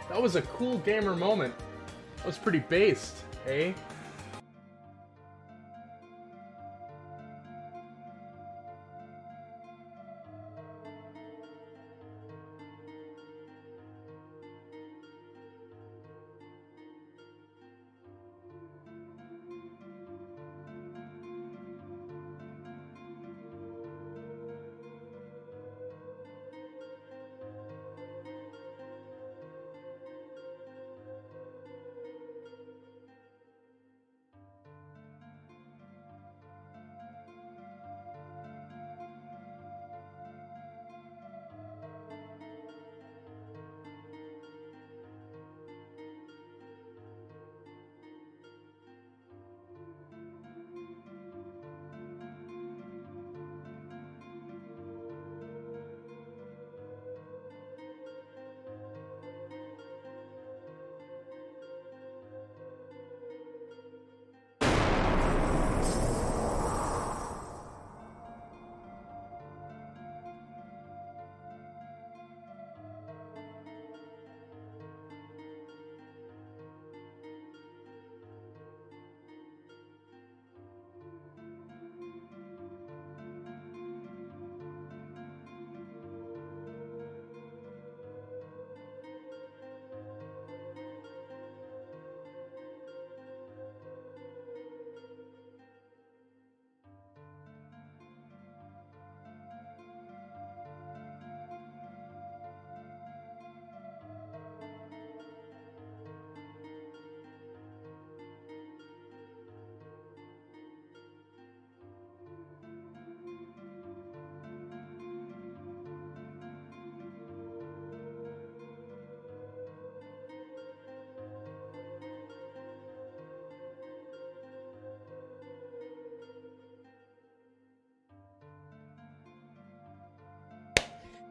That was a cool gamer moment. That was pretty based, eh?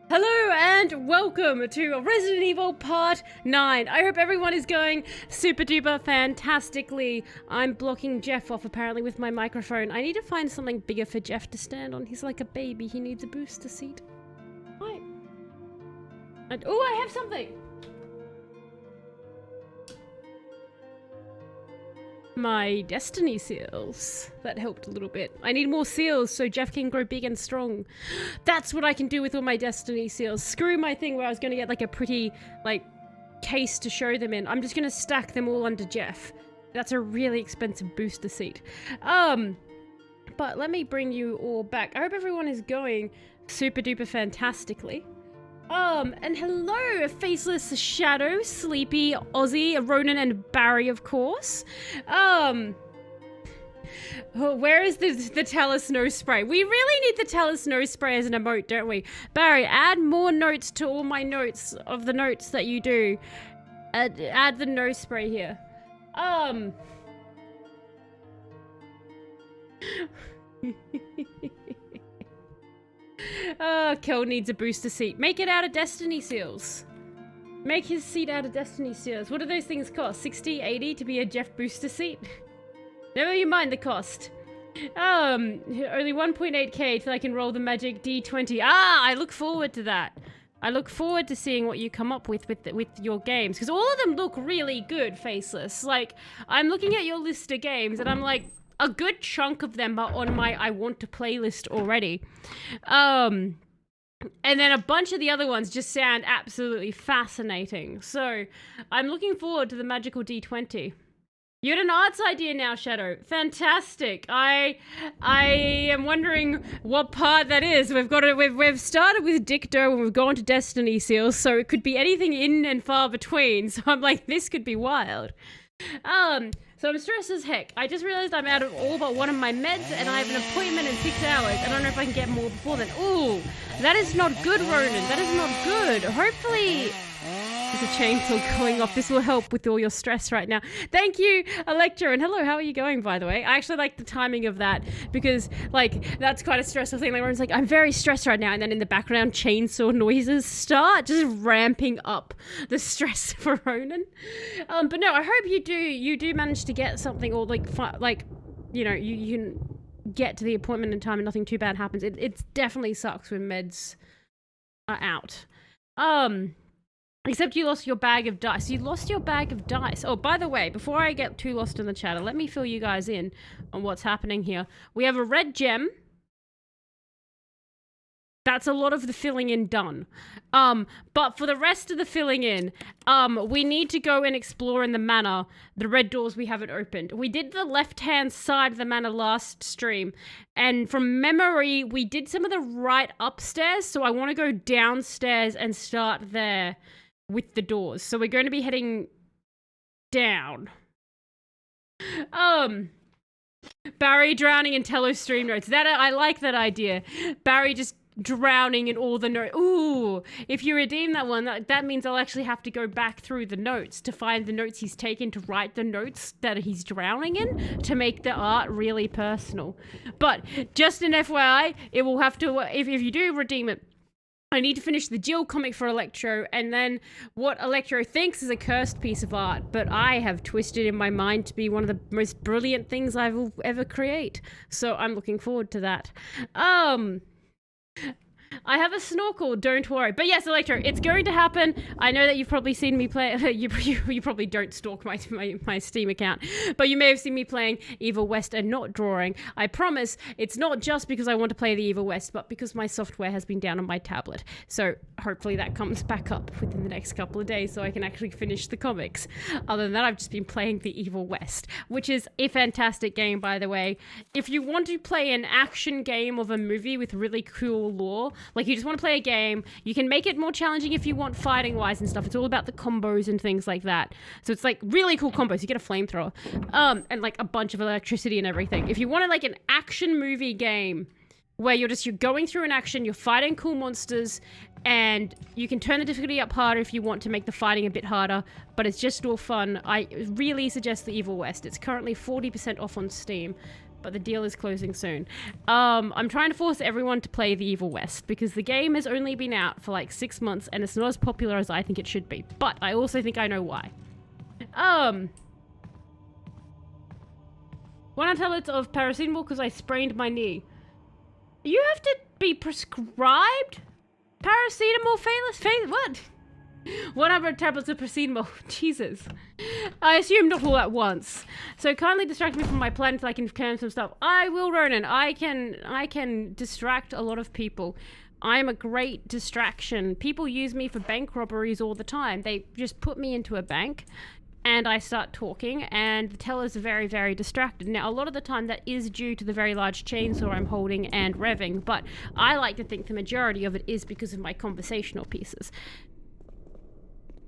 Hello and welcome to Resident Evil Part 9. I hope everyone is going super duper fantastically. I'm blocking Jeff off apparently with my microphone. I need to find something bigger for Jeff to stand on. He's like a baby. He needs a booster seat. Hi. And oh, I have something! My destiny seals. That helped a little bit. I need more seals so Jeff can grow big and strong. That's what I can do with all my destiny seals. Screw my thing where I was going to get like a pretty like case to show them in. I'm just going to stack them all under Jeff. That's a really expensive booster seat. But let me bring you all back. I hope everyone is going super duper fantastically. And hello, Faceless Shadow, Sleepy, Ozzy, Ronan, and Barry, of course. Where is the Talus nose spray? We really need the Talus nose spray as an emote, don't we? Barry, add more notes to all my notes of the notes that you do. Add the nose spray here. Kel needs a booster seat. Make it out of destiny seals. Make his seat out of destiny seals. What do those things cost? 60, 80 to be a Jeff booster seat? Never you mind the cost. Only 1.8k till I can roll the magic D20. I look forward to that. I look forward to seeing what you come up with your games. Because all of them look really good, Faceless. Like, I'm looking at your list of games and I'm like, a good chunk of them are on my I want to playlist already. And then a bunch of the other ones just sound absolutely fascinating. So I'm looking forward to the magical D20. You had an arts idea now, Shadow. Fantastic. I am wondering what part that is. We've started with Dick Doe and we've gone to Destiny Seals, so it could be anything in and far between. So I'm like, this could be wild. So I'm stressed as heck. I just realized I'm out of all but one of my meds and I have an appointment in 6 hours. I don't know if I can get more before then. Ooh, that is not good, Ronan. That is not good. Hopefully there's a chainsaw going off. This will help with all your stress right now. Thank you, Electra. And hello, how are you going, by the way? I actually like the timing of that because, like, that's quite a stressful thing. Like, Ronan's like, I'm very stressed right now. And then in the background, chainsaw noises start just ramping up the stress for Ronan. But no, I hope you do manage to get something or, like, you know, you can get to the appointment in time and nothing too bad happens. It definitely sucks when meds are out. Except you lost your bag of dice. You lost your bag of dice. Oh, by the way, before I get too lost in the chatter, let me fill you guys in on what's happening here. We have a red gem. That's a lot of the filling in done. But for the rest of the filling in, we need to go and explore in the manor the red doors we haven't opened. We did the left-hand side of the manor last stream, and from memory, we did some of the right upstairs, so I want to go downstairs and start there with the doors. So we're going to be heading down. Barry drowning in Tello stream notes. I like that idea. Barry just drowning in all the notes. Ooh, if you redeem that one, that means I'll actually have to go back through the notes to find the notes he's taken to write the notes that he's drowning in to make the art really personal. But just an FYI, it will have to, if you do redeem it, I need to finish the Jill comic for Electro, and then what Electro thinks is a cursed piece of art, but I have twisted in my mind to be one of the most brilliant things I will ever create. So I'm looking forward to that. I have a snorkel, don't worry. But yes, Electro, it's going to happen. I know that you've probably seen me play. You probably don't stalk my Steam account, but you may have seen me playing Evil West and not drawing. I promise it's not just because I want to play the Evil West, but because my software has been down on my tablet. So hopefully that comes back up within the next couple of days so I can actually finish the comics. Other than that, I've just been playing the Evil West, which is a fantastic game, by the way. If you want to play an action game of a movie with really cool lore, like you just want to play a game, you can make it more challenging if you want fighting wise and stuff. It's all about the combos and things like that. So it's like really cool combos. You get a flamethrower, and like a bunch of electricity and everything. If you wanted like an action movie game where you're going through an action, you're fighting cool monsters, and you can turn the difficulty up harder if you want to make the fighting a bit harder, but it's just all fun. I really suggest the Evil West. It's currently 40% off on Steam, but the deal is closing soon. I'm trying to force everyone to play the Evil West because the game has only been out for like 6 months and it's not as popular as I think it should be, but I also think I know why. 1 tablets of paracetamol because I sprained my knee. You have to be prescribed paracetamol, what? 100 tablets of paracetamol. Jesus. I assume not all at once. So kindly distract me from my plan until I can confirm some stuff. I will, Ronan. I can distract a lot of people. I'm a great distraction. People use me for bank robberies all the time. They just put me into a bank and I start talking, and the tellers are very, very distracted. Now, a lot of the time that is due to the very large chainsaw I'm holding and revving, but I like to think the majority of it is because of my conversational pieces.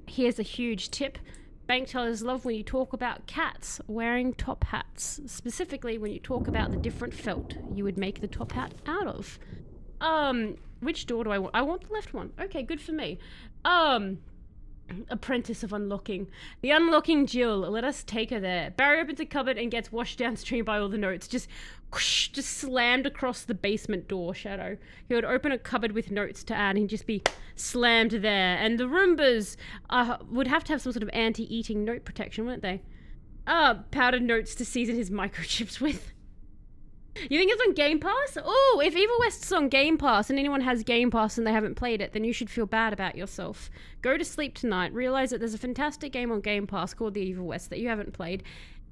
Here's a huge tip. Bank tellers love when you talk about cats wearing top hats. Specifically, when you talk about the different felt you would make the top hat out of. Which door do I want? I want the left one. Okay, good for me. Apprentice of Unlocking. The Unlocking Jill. Let us take her there. Barry opens a cupboard and gets washed downstream by all the notes. Just slammed across the basement door, Shadow. He would open a cupboard with notes to add and he'd just be slammed there. And the Roombas would have to have some sort of anti-eating note protection, wouldn't they? Powdered notes to season his microchips with. You think it's on Game Pass? Oh, if Evil West's on Game Pass and anyone has Game Pass and they haven't played it, then you should feel bad about yourself. Go to sleep tonight, realize that there's a fantastic game on Game Pass called The Evil West that you haven't played,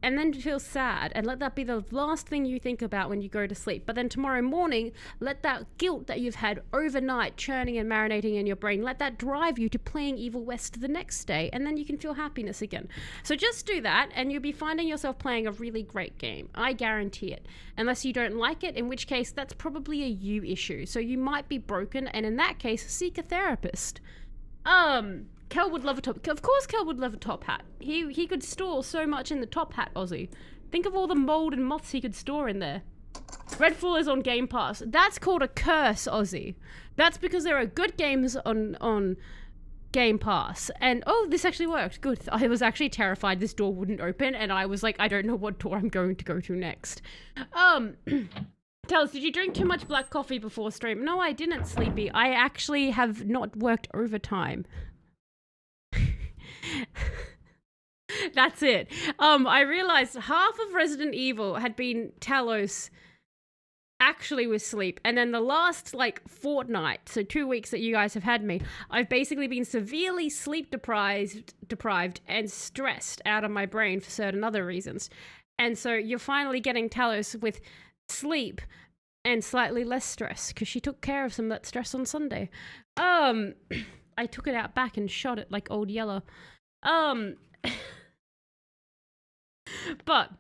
and then feel sad, and let that be the last thing you think about when you go to sleep. But then tomorrow morning, let that guilt that you've had overnight churning and marinating in your brain, let that drive you to playing Evil West the next day, and then you can feel happiness again. So just do that, and you'll be finding yourself playing a really great game. I guarantee it. Unless you don't like it, in which case that's probably a you issue. So you might be broken, and in that case, seek a therapist. Kel would love a top. Of course, Kel would love a top hat. He could store so much in the top hat, Aussie. Think of all the mold and moths he could store in there. Redfall is on Game Pass. That's called a curse, Aussie. That's because there are good games on Game Pass. And oh, this actually worked. Good. I was actually terrified this door wouldn't open, and I was like, I don't know what door I'm going to go to next. Tell us, did you drink too much black coffee before stream? No, I didn't, Sleepy. I actually have not worked overtime. That's it. I realized half of Resident Evil had been Talos actually with sleep. And then the last like fortnight, so 2 weeks that you guys have had me, I've basically been severely sleep deprived and stressed out of my brain for certain other reasons. And so you're finally getting Talos with sleep and slightly less stress because she took care of some of that stress on Sunday. I took it out back and shot it like Old Yeller. But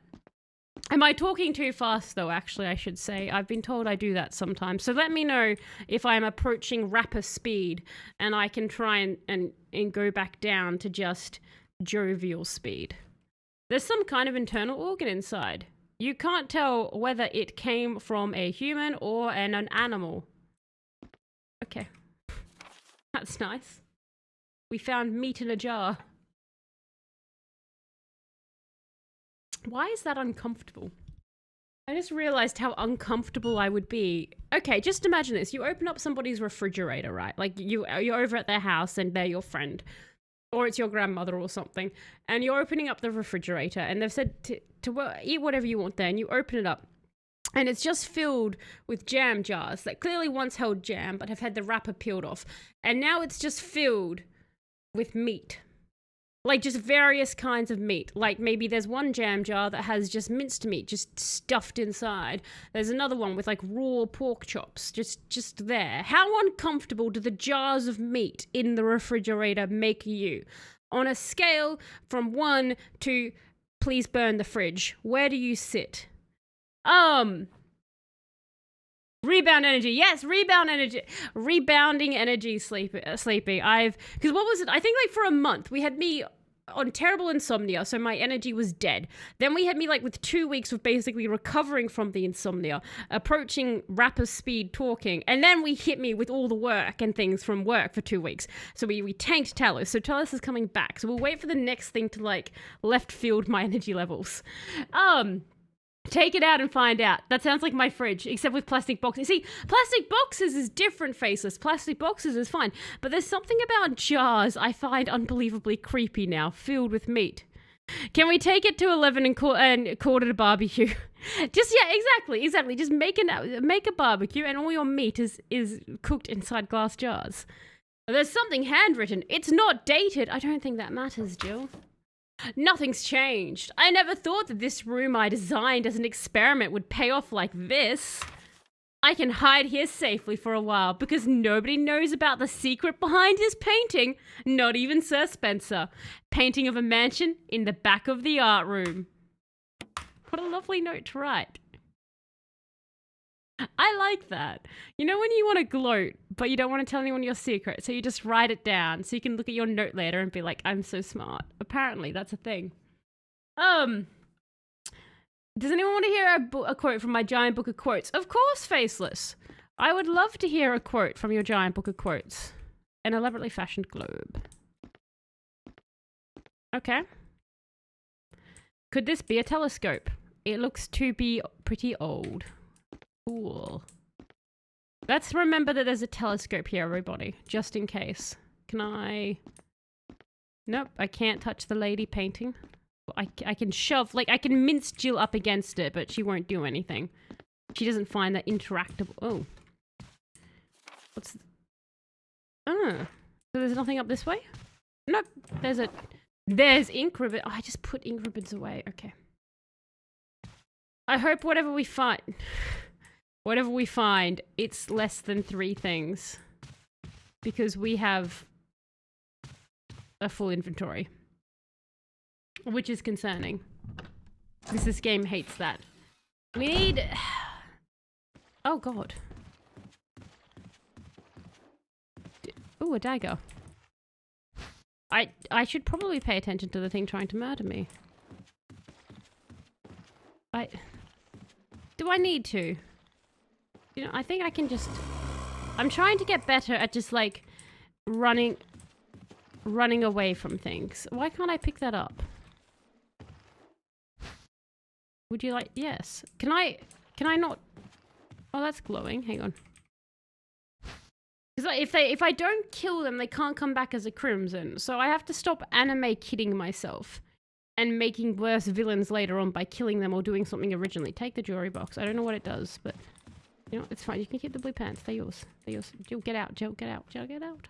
am I talking too fast, though, actually, I should say? I've been told I do that sometimes. So let me know if I'm approaching rapper speed and I can try and go back down to just jovial speed. There's some kind of internal organ inside. You can't tell whether it came from a human or an animal. Okay. That's nice. We found meat in a jar. Why is that uncomfortable? I just realized how uncomfortable I would be. Okay, just imagine this. You open up somebody's refrigerator, right? Like you're over at their house and they're your friend. Or it's your grandmother or something. And you're opening up the refrigerator and they've said to eat whatever you want there. And you open it up. And it's just filled with jam jars that clearly once held jam but have had the wrapper peeled off. And now it's just filled with meat. Like just various kinds of meat. Like maybe there's one jam jar that has just minced meat just stuffed inside. There's another one with like raw pork chops just there. How uncomfortable do the jars of meat in the refrigerator make you? On a scale from 1 to please burn the fridge, where do you sit? Rebound energy. Yes, rebound energy. Rebounding energy, sleepy. Because what was it? I think like for a month, we had me on terrible insomnia, so my energy was dead. Then we had me like with 2 weeks of basically recovering from the insomnia, approaching rapper speed talking, and then we hit me with all the work and things from work for 2 weeks. So we tanked Talos. So Talos is coming back. So we'll wait for the next thing to like left field my energy levels. Take it out and find out. That sounds like my fridge, except with plastic boxes. See, plastic boxes is different, Faceless. Plastic boxes is fine. But there's something about jars I find unbelievably creepy now, filled with meat. Can we take it to 11 and call it a barbecue? Exactly. Just make a barbecue and all your meat is cooked inside glass jars. There's something handwritten. It's not dated. I don't think that matters, Jill. Nothing's changed. I never thought that this room I designed as an experiment would pay off like this. I can hide here safely for a while because nobody knows about the secret behind this painting, not even Sir Spencer. Painting of a mansion in the back of the art room. What a lovely note to write. I like that. You know when you want to gloat, but you don't want to tell anyone your secret, so you just write it down so you can look at your note later and be like, I'm so smart. Apparently, that's a thing. Does anyone want to hear a quote from my giant book of quotes? Of course, Faceless. I would love to hear a quote from your giant book of quotes. An elaborately fashioned globe. Okay. Could this be a telescope? It looks to be pretty old. Cool. Let's remember that there's a telescope here, everybody, just in case. Can I... Nope, I can't touch the lady painting. I can shove, like, I can mince Jill up against it, but she won't do anything. She doesn't find that interactable. Oh. What's... So there's nothing up this way? Nope, there's ink ribbon. Oh, I just put ink ribbons away. Okay. I hope whatever we find... Whatever we find, it's less than 3 things. Because we have a full inventory. Which is concerning. Because this game hates that. We need... Oh, God. Ooh, a dagger. I should probably pay attention to the thing trying to murder me. Do I need to? You know, I think I can just... I'm trying to get better at just, like, running away from things. Why can't I pick that up? Would you like... Yes. Can I not... Oh, that's glowing. Hang on. Because if I don't kill them, they can't come back as a crimson. So I have to stop anime kidding myself. And making worse villains later on by killing them or doing something originally. Take the jewelry box. I don't know what it does, but... You know, it's fine. You can keep the blue pants. They're yours. They're yours. Jill, get out. Jill, get out. Jill, get out.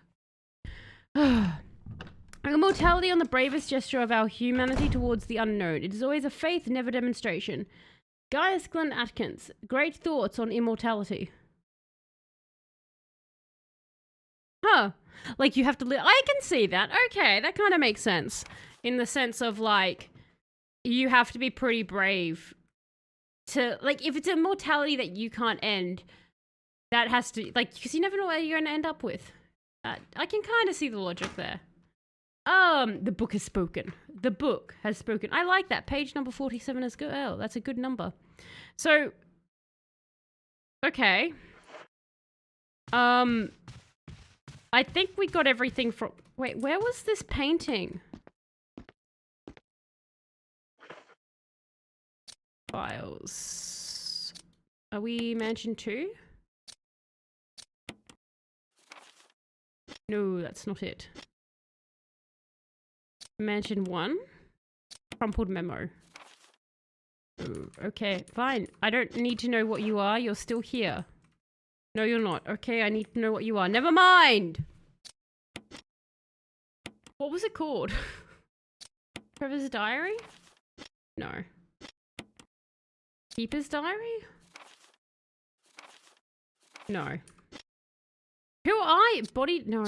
Immortality on the bravest gesture of our humanity towards the unknown. It is always a faith, never demonstration. Gaius Glenn Atkins. Great thoughts on immortality. Huh. Like, you have to live. I can see that. Okay, that kind of makes sense. In the sense of, like, you have to be pretty brave to, like, if it's immortality that you can't end, that has to, like, because you never know what you're going to end up with. I can kind of see the logic there. The book has spoken. The book has spoken. I like that. Page number 47 is good. Oh, that's a good number. So, okay. I think we got everything from... Wait, where was this painting? Files. Are we mansion 2? No, that's not it. Mansion 1? Crumpled memo. Oh, okay, fine. I don't need to know what you are. You're still here. No, you're not. Okay, I need to know what you are. Never mind! What was it called? Trevor's diary? No. Keeper's diary? No. Who are you? Body? No.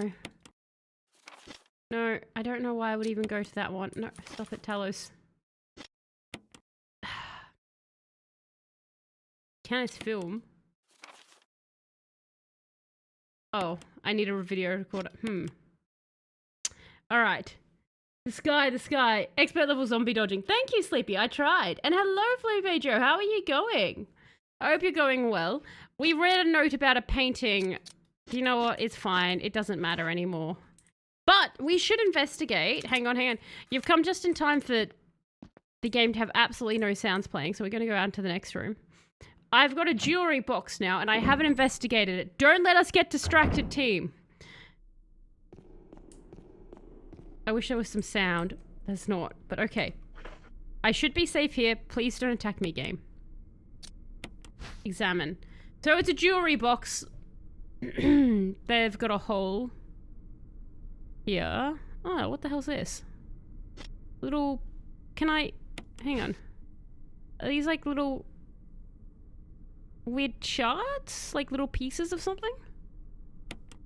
No, I don't know why I would even go to that one. No, stop it, Talos. Kenneth's film. Oh, I need a video recorder. Alright. The sky. Expert level zombie dodging. Thank you, Sleepy. I tried. And hello, Felipe Joe. How are you going? I hope you're going well. We read a note about a painting. You know what? It's fine. It doesn't matter anymore. But we should investigate. Hang on. You've come just in time for the game to have absolutely no sounds playing, so we're going to go out into the next room. I've got a jewelry box now, and I haven't investigated it. Don't let us get distracted, team. I wish there was some sound. There's not, but okay. I should be safe here. Please don't attack me, game. Examine. So it's a jewelry box. They've got a hole here. Oh, what the hell's this? Little... Can I... Hang on. Are these like little... weird charts? Like little pieces of something?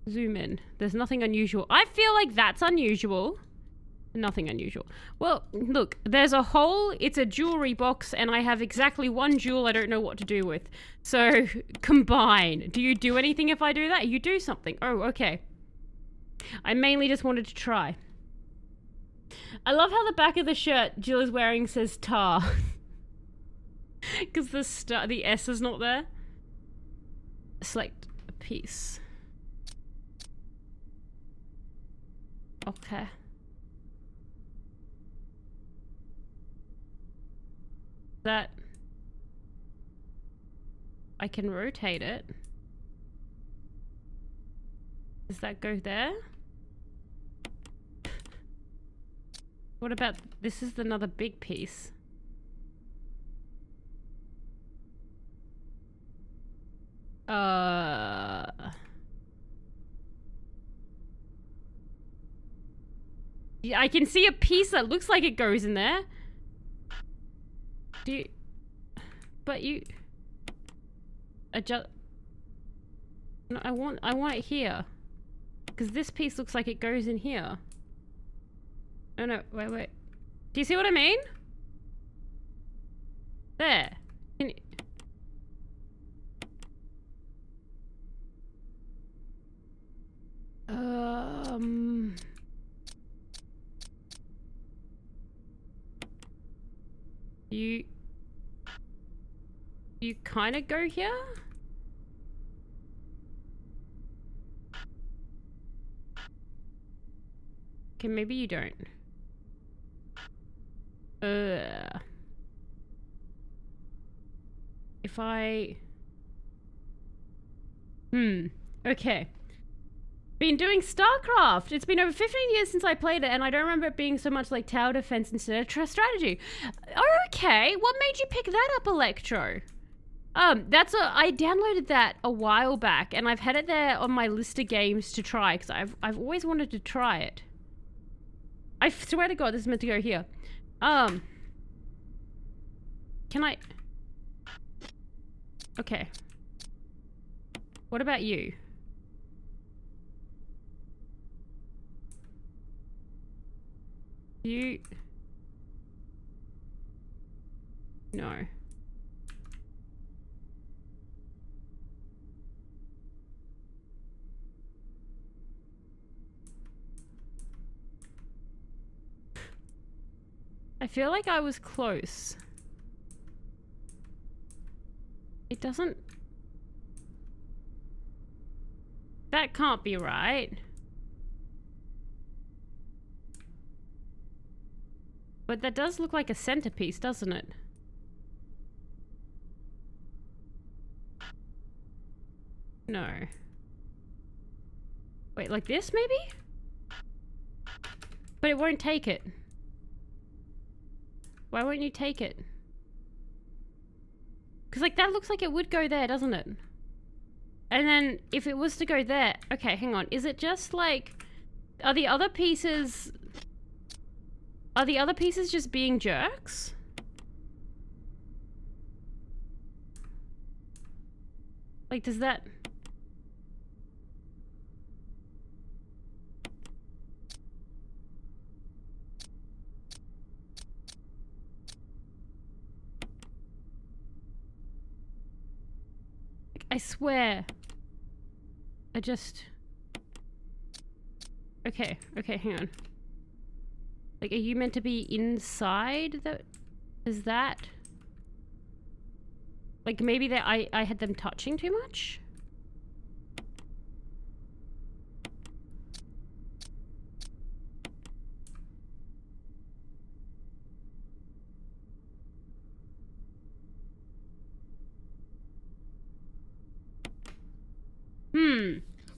Zoom in. There's nothing unusual. I feel like that's unusual. Nothing unusual. Well, look, there's a hole. It's a jewelry box, and I have exactly one jewel I don't know what to do with. So, combine. Do you do anything if I do that? You do something. Oh, okay. I mainly just wanted to try. I love how the back of the shirt Jill is wearing says tar. Because the S is not there. Select a piece. Okay. That... I can rotate it. Does that go there? What about... This is another big piece. Yeah, I can see a piece that looks like it goes in there. Do you... But you... Adjust... No, I want it here. Because this piece looks like it goes in here. Oh no, wait. Do you see what I mean? There. Can you... You kind of go here? Okay, maybe you don't. If I... Okay. Been doing StarCraft. It's been over 15 years since I played it, and I don't remember it being so much like tower defense instead of strategy. Oh, okay. What made you pick that up, Electro? I downloaded that a while back, and I've had it there on my list of games to try, because I've always wanted to try it. I swear to God, this is meant to go here. Can I... Okay. What about you? You... No. I feel like I was close. It doesn't... That can't be right. But that does look like a centerpiece, doesn't it? No. Wait, like this maybe? But it won't take it. Why won't you take it? Because like that looks like it would go there, doesn't it? And then if it was to go there... Okay, hang on. Is it just like... Are the other pieces just being jerks? Like, does that... I swear. I just... Okay, hang on. Like, are you meant to be inside the... Is that... Like, maybe that I had them touching too much?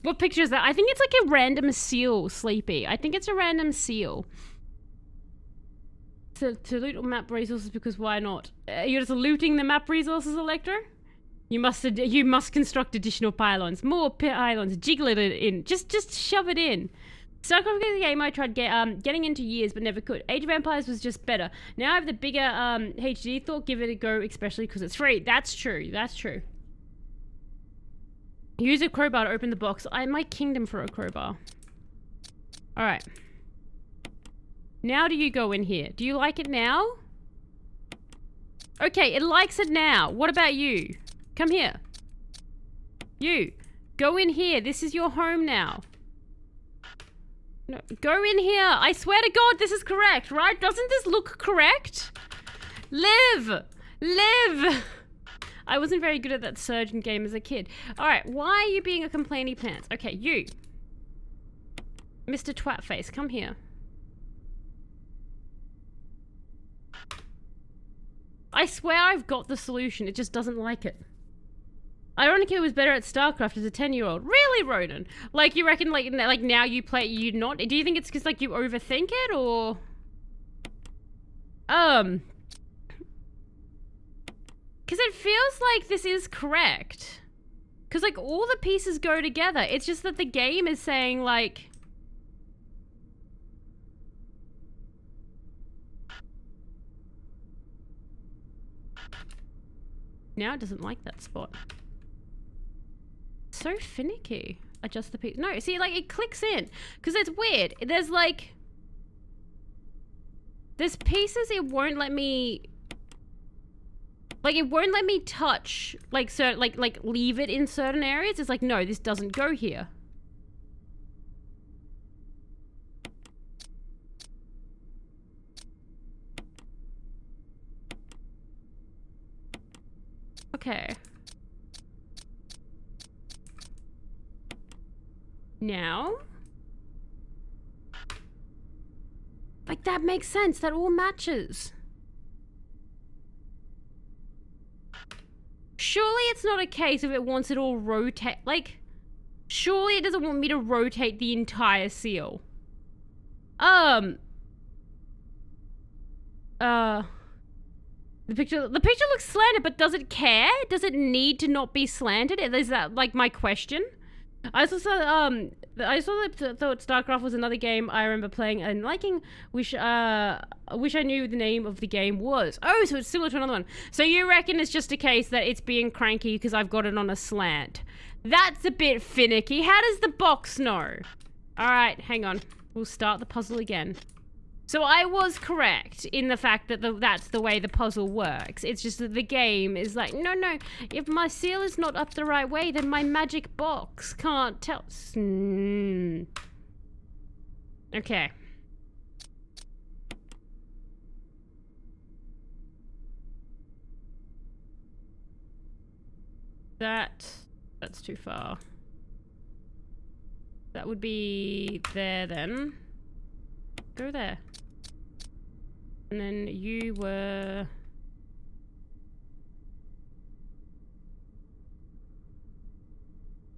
What picture is that? I think it's like a random seal, Sleepy. I think it's a random seal. To loot map resources, because why not? You're just looting the map resources, Electro? You must construct additional pylons. More pylons. Jiggle it in. Just shove it in. StarCraft is a game I tried getting into years but never could. Age of Empires was just better. Now I have the bigger HD thought, give it a go, especially because it's free. That's true. That's true. Use a crowbar to open the box. I might kingdom for a crowbar. Alright. Now do you go in here? Do you like it now? Okay, it likes it now. What about you? Come here. You. Go in here. This is your home now. No, go in here. I swear to God, this is correct, right? Doesn't this look correct? Live! Live! I wasn't very good at that surgeon game as a kid. Alright, why are you being a complainy pants? Okay, you. Mr. Twatface, come here. I swear I've got the solution, it just doesn't like it. Ironically, it was better at StarCraft as a 10-year-old. Really, Ronan? Like, you reckon, like now you play it, you not? Do you think it's because, like, you overthink it, or... Because it feels like this is correct. Because, like, all the pieces go together. It's just that the game is saying, like... Now it doesn't like that spot. So finicky. Adjust the piece. No, see, like, it clicks in. Because it's weird. There's, like... There's pieces it won't let me... Like, it won't let me touch, like, like, leave it in certain areas. It's like, no, this doesn't go here. Okay. Now? Like, that makes sense. That all matches. Surely it's not a case if it wants it all rotate. Like, surely it doesn't want me to rotate the entire seal. The picture looks slanted, but does it care? Does it need to not be slanted? Is that like my question? I also thought StarCraft was another game I remember playing and liking. Wish I knew the name of the game was. Oh, so it's similar to another one. So you reckon it's just a case that it's being cranky because I've got it on a slant? That's a bit finicky. How does the box know? All right, hang on. We'll start the puzzle again. So I was correct in the fact that that's the way the puzzle works. It's just that the game is like, no, if my seal is not up the right way, then my magic box can't tell. Okay. That's too far. That would be there then. Go there. And then you were...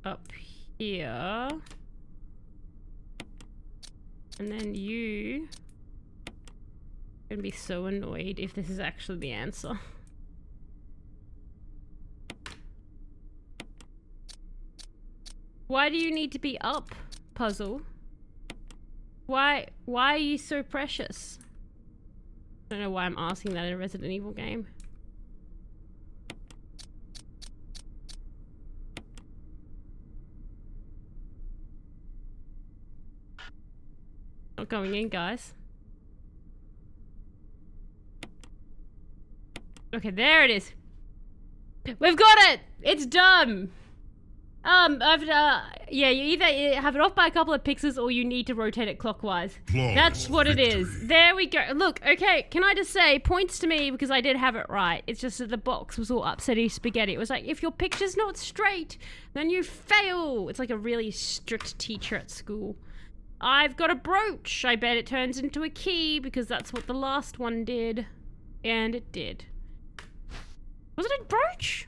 up here. And then you... I'm gonna be so annoyed if this is actually the answer. Why do you need to be up, puzzle? Why are you so precious? I don't know why I'm asking that in a Resident Evil game. Not going in, guys. Okay, there it is. We've got it! It's done! Yeah, you either have it off by a couple of pixels or you need to rotate it clockwise. That's what it is. There we go. Look, okay, can I just say, points to me because I did have it right. It's just that the box was all upsetty spaghetti. It was like, if your picture's not straight, then you fail. It's like a really strict teacher at school. I've got a brooch. I bet it turns into a key because that's what the last one did. And it did. Was it a brooch?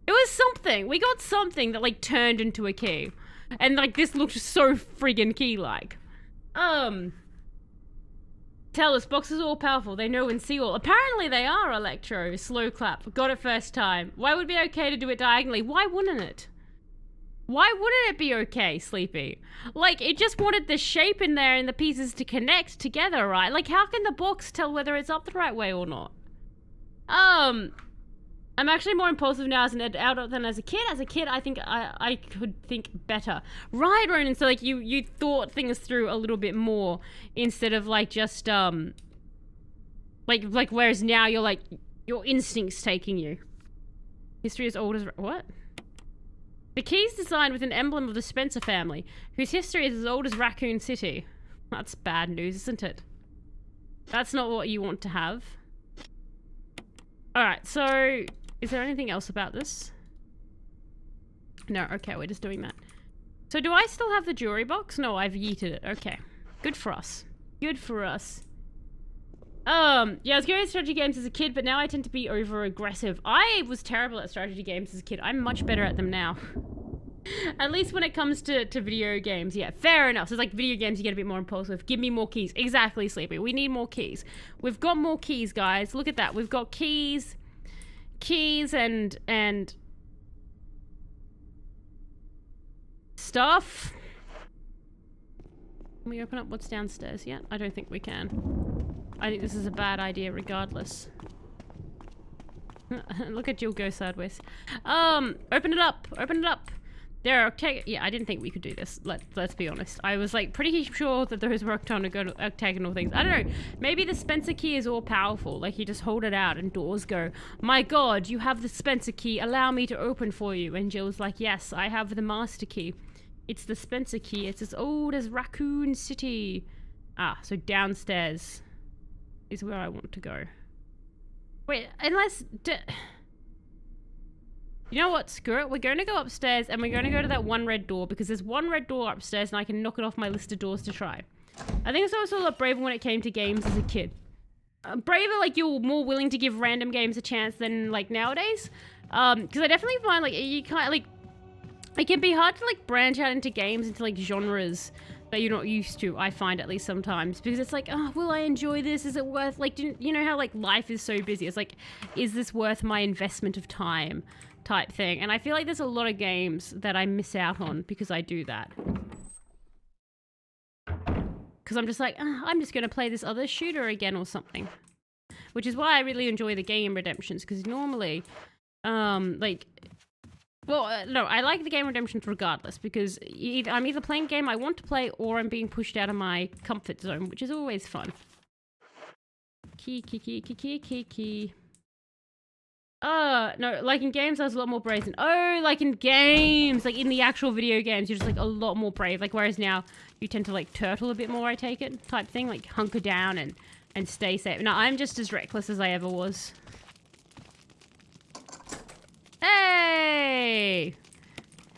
It was something. We got something that like turned into a key. And like this looked so friggin' key-like. Tell us, boxes are all powerful. They know and see all. Apparently they are, Electro. Slow clap. Got it first time. Why would it be okay to do it diagonally? Why wouldn't it? Why wouldn't it be okay, Sleepy? Like, it just wanted the shape in there and the pieces to connect together, right? Like, how can the box tell whether it's up the right way or not? I'm actually more impulsive now as an adult than as a kid. As a kid, I think I could think better. Right, Ronan, so like you thought things through a little bit more instead of like just, like whereas now you're like, your instinct's taking you. History as old as, what? The key's designed with an emblem of the Spencer family, whose history is as old as Raccoon City. That's bad news, isn't it? That's not what you want to have. Alright, so... is there anything else about this? No, okay, we're just doing that. So do I still have the jewelry box? No, I've yeeted it. Okay. Good for us. Good for us. Yeah, I was good at strategy games as a kid, but now I tend to be over-aggressive. I was terrible at strategy games as a kid. I'm much better at them now. At least when it comes to video games. Yeah, fair enough. So it's like video games, you get a bit more impulsive. Give me more keys. Exactly, Sleepy. We need more keys. We've got more keys, guys. Look at that. We've got keys... keys and stuff. Can we open up what's downstairs yet? I don't think we can. I think this is a bad idea regardless. Look at Jill go sideways. Open it up. Open it up. There, okay. Yeah, I didn't think we could do this. Let's be honest. I was like pretty sure that those were octagonal things. I don't know. Maybe the Spencer key is all powerful. Like you just hold it out and doors go, my god, you have the Spencer key. Allow me to open for you. And Jill's like, yes, I have the master key. It's the Spencer key. It's as old as Raccoon City. Ah, so downstairs is where I want to go. Wait, unless... you know what? Screw it. We're going to go upstairs and we're going to go to that one red door because there's one red door upstairs and I can knock it off my list of doors to try. I think I was a lot braver when it came to games as a kid. Braver, like you're more willing to give random games a chance than like nowadays. Because I definitely find like you can't like... it can be hard to like branch out into games into like genres that you're not used to, I find, at least sometimes, because it's like, oh, will I enjoy this? Is it worth, like, you know how like life is so busy? It's like, is this worth my investment of time type thing? And I feel like there's a lot of games that I miss out on because I do that. Because I'm just like, oh, I'm just going to play this other shooter again or something. Which is why I really enjoy the game redemptions, because normally, no, I like the game redemptions regardless, because I'm either playing a game I want to play or I'm being pushed out of my comfort zone, which is always fun. Key. No, like in games I was a lot more brazen. Oh, like in games, like in the actual video games, you're just like a lot more brave. Like whereas now you tend to like turtle a bit more, I take it, type thing, like hunker down and stay safe. No, I'm just as reckless as I ever was. Hey!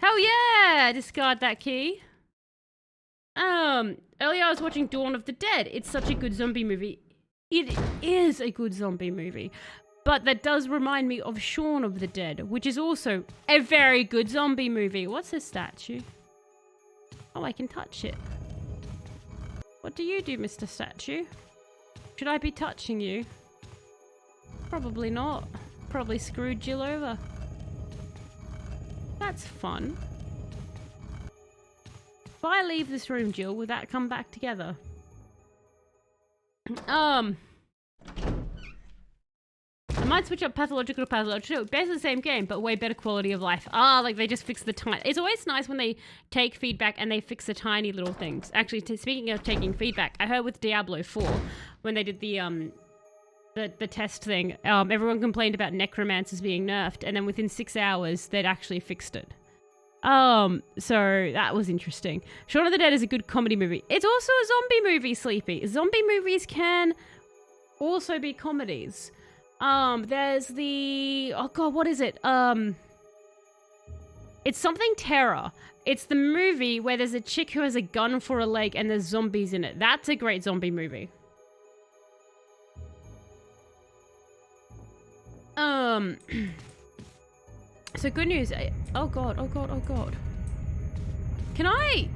Hell yeah! Discard that key. Earlier I was watching Dawn of the Dead. It's such a good zombie movie. It is a good zombie movie. But that does remind me of Shaun of the Dead, which is also a very good zombie movie. What's this statue? Oh, I can touch it. What do you do, Mr. Statue? Should I be touching you? Probably not. Probably screwed Jill over. That's fun. If I leave this room, Jill, will that come back together? I might switch up pathological to pathological. Basically the same game, but way better quality of life. Ah, like they just fix the tiny... It's always nice when they take feedback and they fix the tiny little things. Actually, speaking of taking feedback, I heard with Diablo 4, when they did the test thing, everyone complained about necromancers being nerfed, and then within 6 hours, they'd actually fixed it. So that was interesting. Shaun of the Dead is a good comedy movie. It's also a zombie movie, Sleepy. Zombie movies can also be comedies. There's the... Oh god, what is it? It's something terror. It's the movie where there's a chick who has a gun for a leg and there's zombies in it. That's a great zombie movie. So good news. Oh god. Can I...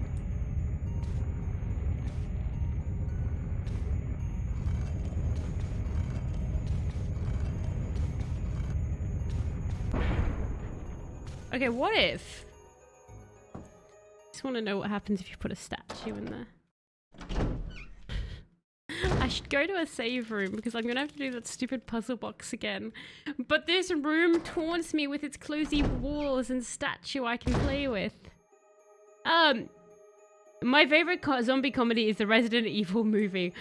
Okay, what if... Just want to know what happens if you put a statue in there. I should go to a save room because I'm going to have to do that stupid puzzle box again. But this room taunts me with its closey walls and statue I can play with. My favorite zombie comedy is the Resident Evil movie.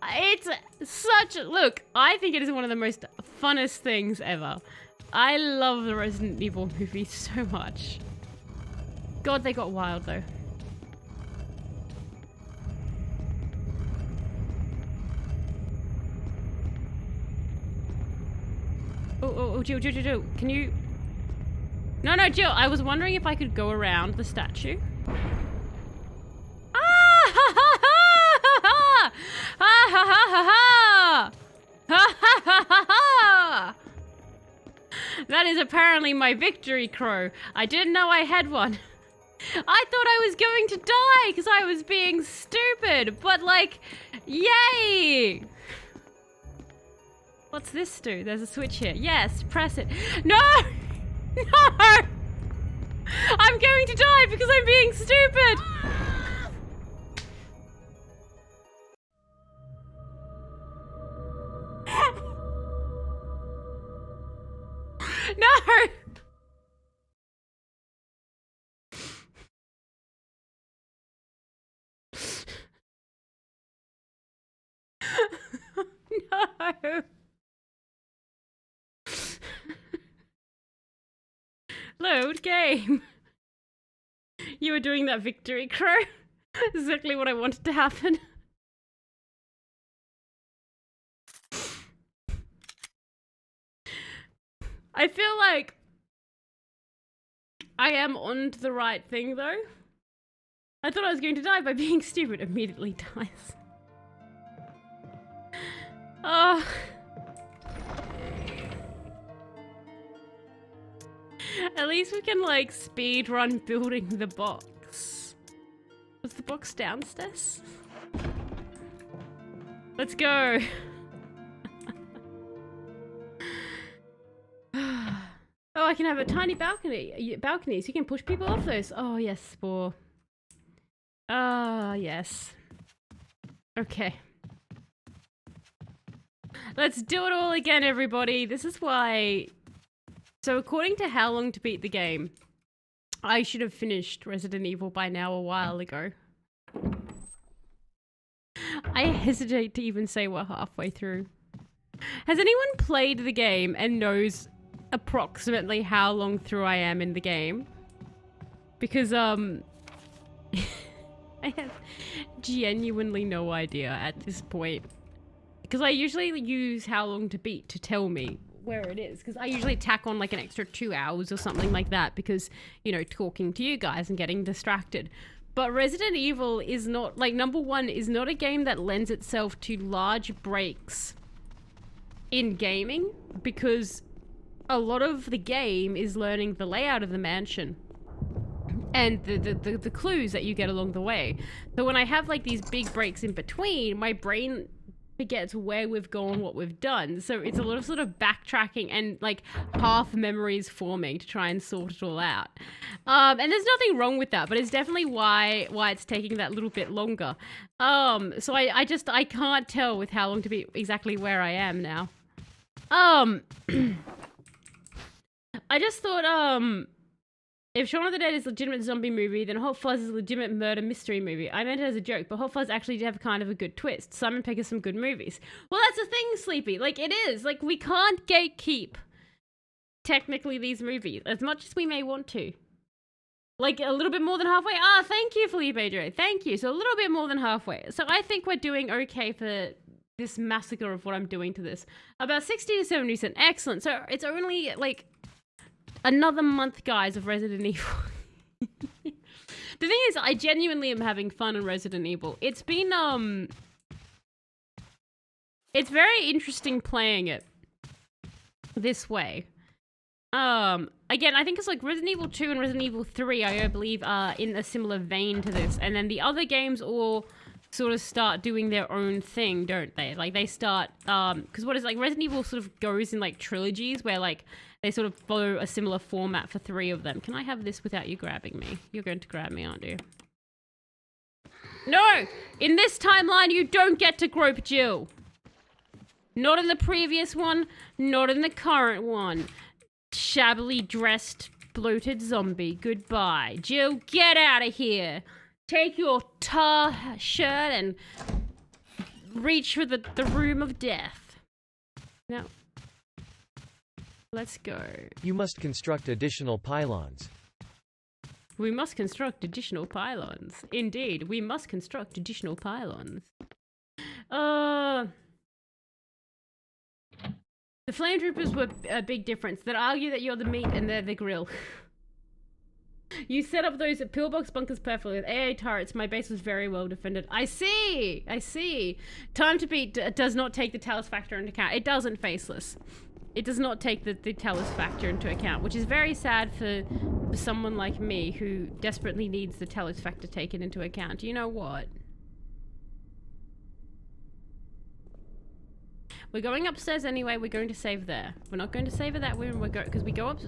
It's such... Look, I think it is one of the most funnest things ever. I love the Resident Evil movie so much. God, they got wild though. Oh, Jill, can you... No, Jill, I was wondering if I could go around the statue. Ah, ha, ha, ha, ha, ha, ha, ha, ha, ha, ha, ha, ha. That is apparently my victory crow. I didn't know I had one. I thought I was going to die because I was being stupid, but like, yay! What's this do? There's a switch here. Yes, press it. No! No! I'm going to die because I'm being stupid! No! No! Load game. You were doing that victory crow. Exactly what I wanted to happen. I feel like I am on to the right thing though. I thought I was going to die by being stupid. Immediately dies. Oh. At least we can like speed run building the box. Was the box downstairs? Let's go. Oh, I can have a tiny balcony. Balconies. You can push people off those. Oh, yes, Spore. Ah, yes. Okay. Let's do it all again, everybody. This is why... So according to How Long to Beat the Game, I should have finished Resident Evil by now a while ago. I hesitate to even say we're halfway through. Has anyone played the game and knows approximately how long through I am in the game? Because, I have genuinely no idea at this point. Because I usually use How Long to Beat to tell me where it is. Because I usually tack on like an extra 2 hours or something like that because, you know, talking to you guys and getting distracted. But Resident Evil is not, like, number one, is not a game that lends itself to large breaks in gaming because a lot of the game is learning the layout of the mansion and the clues that you get along the way. So when I have like these big breaks in between, my brain forgets where we've gone, what we've done. So it's a lot of sort of backtracking and like half memories forming to try and sort it all out. And there's nothing wrong with that, but it's definitely why it's taking that little bit longer. So I can't tell with How Long to Beat exactly where I am now. I just thought, if Shaun of the Dead is a legitimate zombie movie, then Hot Fuzz is a legitimate murder mystery movie. I meant it as a joke, but Hot Fuzz actually did have kind of a good twist. Simon Pegg has some good movies. Well, that's the thing, Sleepy. Like, it is. Like, we can't gatekeep, technically, these movies, as much as we may want to. Like, a little bit more than halfway. Ah, thank you, Felipe Dre. Thank you. So a little bit more than halfway. So I think we're doing okay for this massacre of what I'm doing to this. About 60 to 70%. Excellent. So it's only, like... another month, guys, of Resident Evil. The thing is, I genuinely am having fun in Resident Evil. It's been, it's very interesting playing it this way. Again, I think it's like Resident Evil 2 and Resident Evil 3, I believe, are in a similar vein to this. And then the other games all sort of start doing their own thing, don't they? Like, they start, because what is, like, Resident Evil sort of goes in, like, trilogies where, like, they sort of follow a similar format for 3 of them. Can I have this without you grabbing me? You're going to grab me, aren't you? No! In this timeline, you don't get to grope Jill. Not in the previous one, not in the current one. Shabbily dressed, bloated zombie. Goodbye. Jill, get out of here. Take your tar shirt and reach for the room of death. Now, let's go. You must construct additional pylons. We must construct additional pylons. Indeed, we must construct additional pylons. The flame troopers were a big difference. That argue that you're the meat and they're the grill. You set up those pillbox bunkers perfectly with AA turrets. My base was very well defended. I see. I see. Time to Beat does not take the Talos factor into account. It doesn't, Faceless. It does not take the Talos factor into account, which is very sad for someone like me who desperately needs the Talos factor taken into account. You know what? We're going upstairs anyway. We're going to save there. We're not going to save at that room. Because we go up.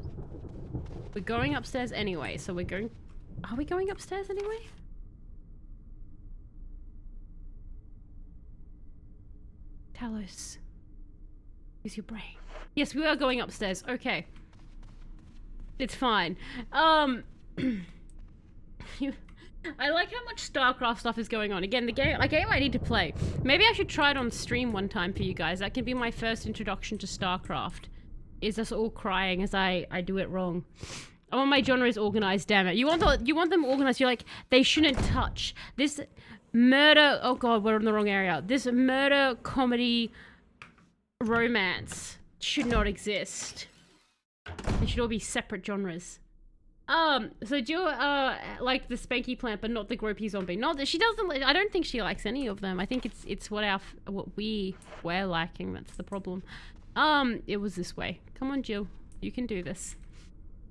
We're going upstairs anyway. So we're going. Are we going upstairs anyway? Talos, use your brain. Yes, we are going upstairs. Okay. It's fine. I like how much StarCraft stuff is going on. Again, a game I need to play. Maybe I should try it on stream one time for you guys. That can be my first introduction to StarCraft. Is us all crying as I do it wrong. I want my genres organized, damn it. You want them organized. You're like, they shouldn't touch. This murder, oh god, we're in the wrong area. This murder, comedy, romance should not exist. They should all be separate genres. So Jill, liked the Spanky Plant, but not the Gropey Zombie. Not that she doesn't. I don't think she likes any of them. I think it's what we're liking. That's the problem. It was this way. Come on, Jill. You can do this.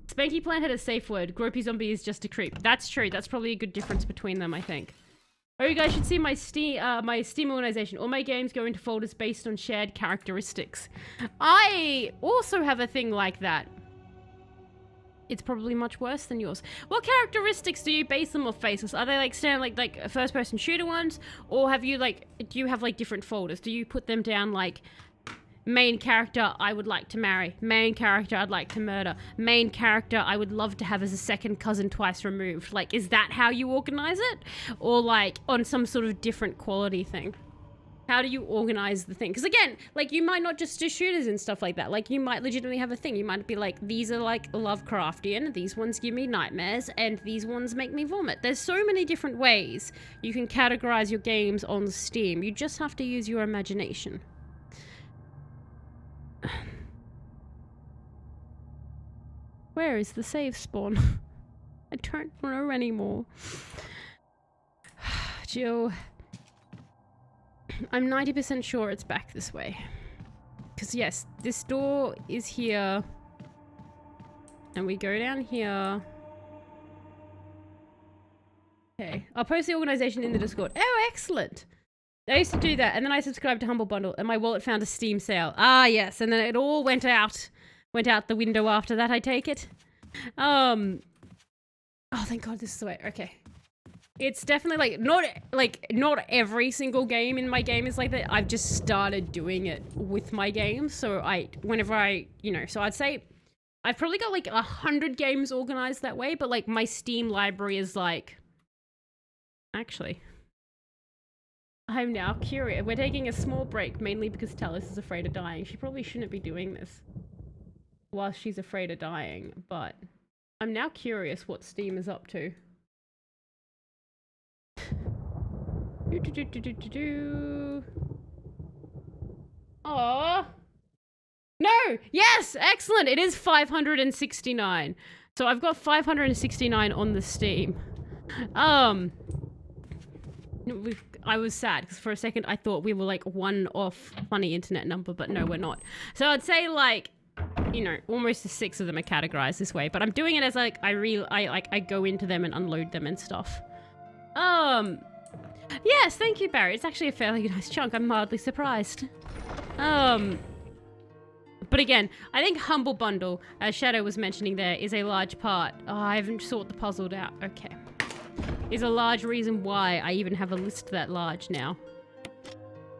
Spanky Plant had a safe word. Gropey Zombie is just a creep. That's true. That's probably a good difference between them, I think. Oh, you guys should see my Steam organization. All my games go into folders based on shared characteristics. I also have a thing like that. It's probably much worse than yours. What characteristics do you base them off faces? Are they like standard like first person shooter ones? Or have you like, do you have like different folders? Do you put them down like main character I would like to marry, main character I'd like to murder, main character I would love to have as a second cousin twice removed? Like, is that how you organize it? Or like on some sort of different quality thing? How do you organize the thing? Because again, like you might not just do shooters and stuff like that. Like you might legitimately have a thing. You might be like, these are like Lovecraftian, these ones give me nightmares, and these ones make me vomit. There's so many different ways you can categorize your games on Steam. You just have to use your imagination. Where is the save spawn? I don't know anymore. Jill. I'm 90% sure it's back this way. Because yes, this door is here. And we go down here. Okay. I'll post the organization in the Discord. Oh, excellent. I used to do that. And then I subscribed to Humble Bundle. And my wallet found a Steam sale. Ah, yes. And then it all went out the window after that, I take it. Oh, thank God this is the way. Okay. It's definitely not every single game in my game is like that. I've just started doing it with my games. So so I'd say I've probably got like 100 games organized that way, but like my Steam library is like, actually, I'm now curious. We're taking a small break mainly because Talis is afraid of dying. She probably shouldn't be doing this while she's afraid of dying, but I'm now curious what Steam is up to. Aww. No! Yes! Excellent! It is 569. So I've got 569 on the Steam. I was sad because for a second I thought we were like one off funny internet number, but no, we're not. So I'd say like, almost 6 of them are categorized this way, but I'm doing it as like I go into them and unload them and stuff. Yes, thank you, Barry. It's actually a fairly nice chunk. I'm mildly surprised. But again, I think Humble Bundle, as Shadow was mentioning there, is a large part. Oh, I haven't sorted the puzzle out. Okay. Is a large reason why I even have a list that large now.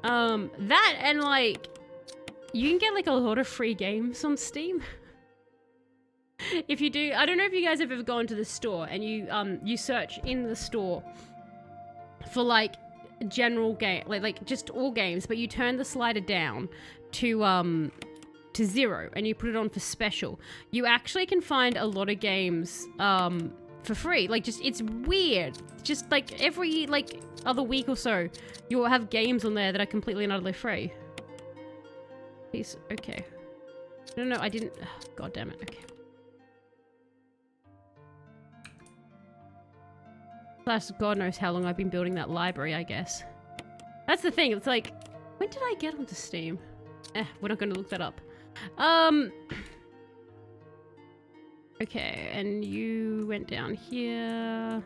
That and like, you can get like a lot of free games on Steam. If you do, I don't know if you guys have ever gone to the store and you search in the store for like general game, like just all games, but you turn the slider down to 0 and you put it on for special. You actually can find a lot of games for free. Like just, it's weird. Just like every like other week or so, you'll have games on there that are completely and utterly free. Please, okay. No, I didn't. Oh, God damn it. Okay. Plus, God knows how long I've been building that library, I guess. That's the thing. It's like, when did I get onto Steam? We're not going to look that up. Okay, and you went down here.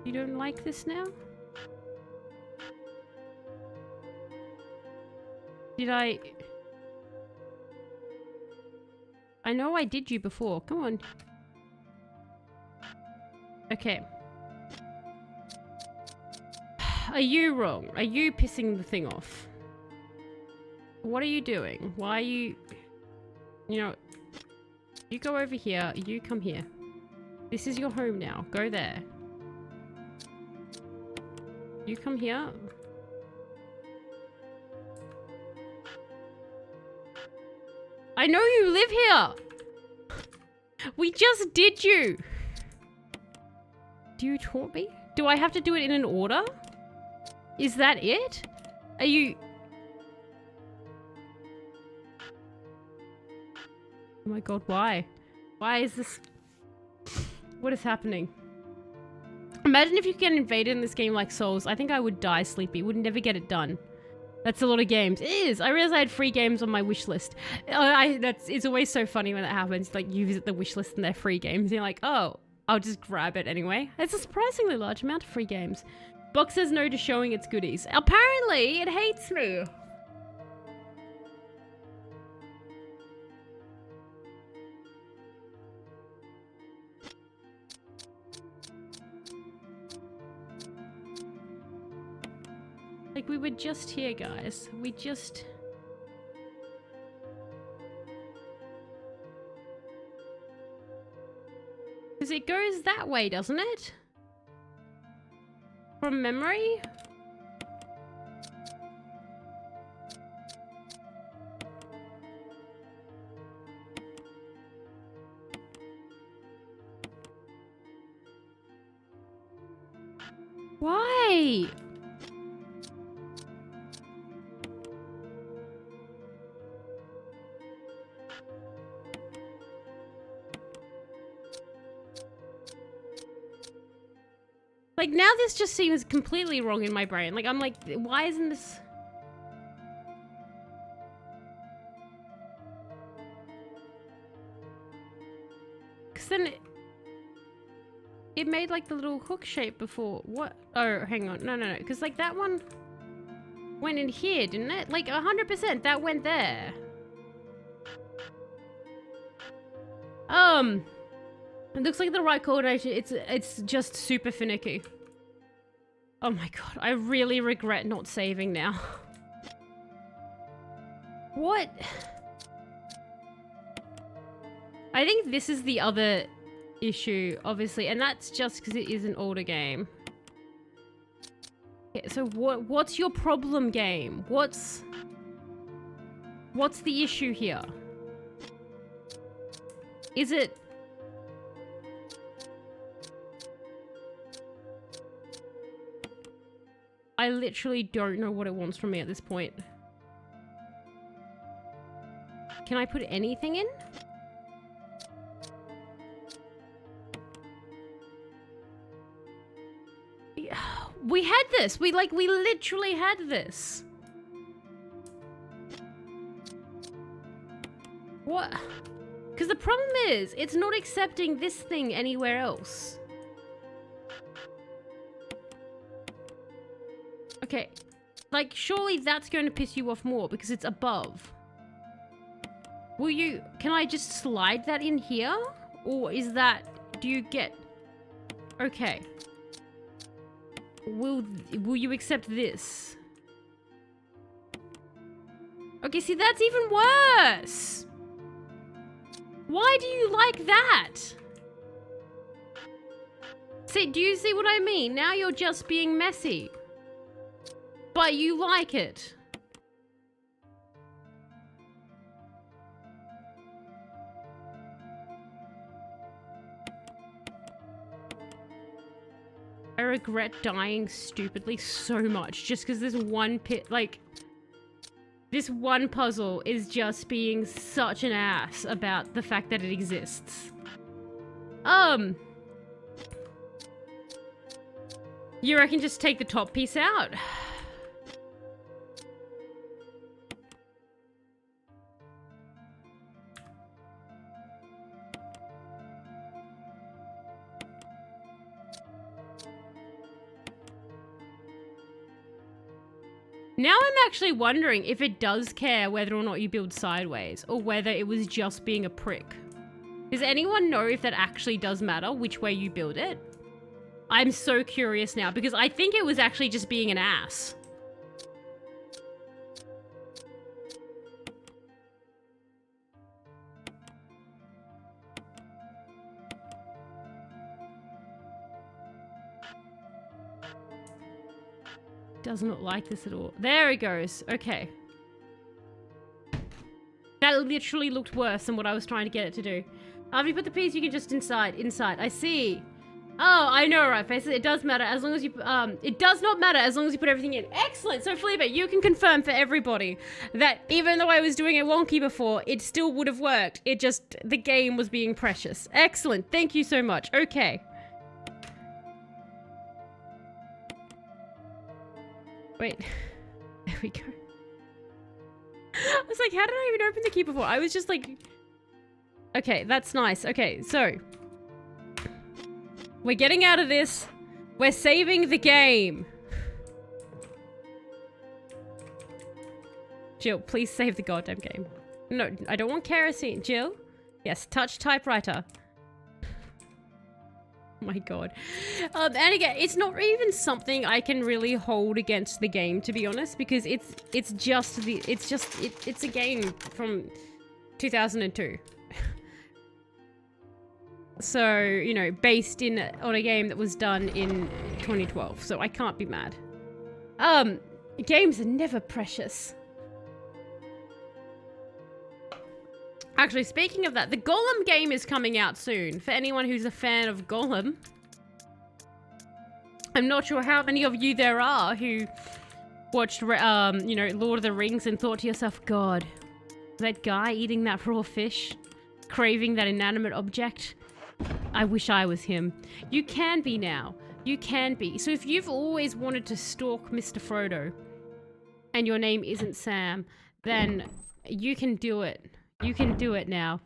You don't like this now? Did I know I did you before. Come on. Okay. Are you wrong? Are you pissing the thing off? What are you doing? Why are you... You go over here. You come here. This is your home now. Go there. You come here. I know you live here! We just did you! Do you taunt me? Do I have to do it in an order? Is that it? Are you... Oh my god, why? Why is this... What is happening? Imagine if you get invaded in this game like Souls. I think I would die sleepy. Would never get it done. That's a lot of games. It is. I realized I had free games on my wish list. It's always so funny when that happens. Like, you visit the wish list and they're free games. And you're like, oh, I'll just grab it anyway. It's a surprisingly large amount of free games. Box says no to showing its goodies. Apparently, it hates me. Like, we were just here, guys. We just... Because it goes that way, doesn't it? From memory? Why? Like, now this just seems completely wrong in my brain. Like, I'm like, why isn't this... Because then it made, like, the little hook shape before. What? Oh, hang on. No. Because, like, that one went in here, didn't it? Like, 100% that went there. It looks like the right coordination. It's just super finicky. Oh my god, I really regret not saving now. What? I think this is the other issue, obviously, and that's just because it is an older game. Okay, so what's your problem, game? What's the issue here? Is it... I literally don't know what it wants from me at this point. Can I put anything in? We had this. We literally had this. What? Because the problem is, it's not accepting this thing anywhere else. Okay, like, surely that's going to piss you off more because it's above. Will you... Can I just slide that in here? Or is that... Do you get... Okay. Will you accept this? Okay, see, that's even worse! Why do you like that? See, do you see what I mean? Now you're just being messy. But you like it. I regret dying stupidly so much just because this one this one puzzle is just being such an ass about the fact that it exists. You reckon just take the top piece out? Now I'm actually wondering if it does care whether or not you build sideways, or whether it was just being a prick. Does anyone know if that actually does matter, which way you build it? I'm so curious now, because I think it was actually just being an ass. Does not like this at all. There it goes. Okay. That literally looked worse than what I was trying to get it to do. After you put the piece, you can just inside. I see. Oh, I know, right, Faces. It does matter as long as you, it does not matter as long as you put everything in. Excellent. So, Felipe, you can confirm for everybody that even though I was doing it wonky before, it still would have worked. It just, the game was being precious. Excellent. Thank you so much. Okay. Wait. There we go. was like, how did I even open the key before? I was just like... Okay, that's nice. Okay, so... We're getting out of this. We're saving the game. Jill, please save the goddamn game. No, I don't want kerosene. Jill? Yes, touch typewriter. Oh my god. And again, it's not even something I can really hold against the game, to be honest, because it's a game from 2002. So, you know, based on a game that was done in 2012, so I can't be mad. Games are never precious. Actually, speaking of that, the Golem game is coming out soon. For anyone who's a fan of Golem. I'm not sure how many of you there are who watched, you know, Lord of the Rings and thought to yourself, God, that guy eating that raw fish, craving that inanimate object, I wish I was him. You can be now. You can be. So if you've always wanted to stalk Mr. Frodo and your name isn't Sam, then you can do it. You can do it now.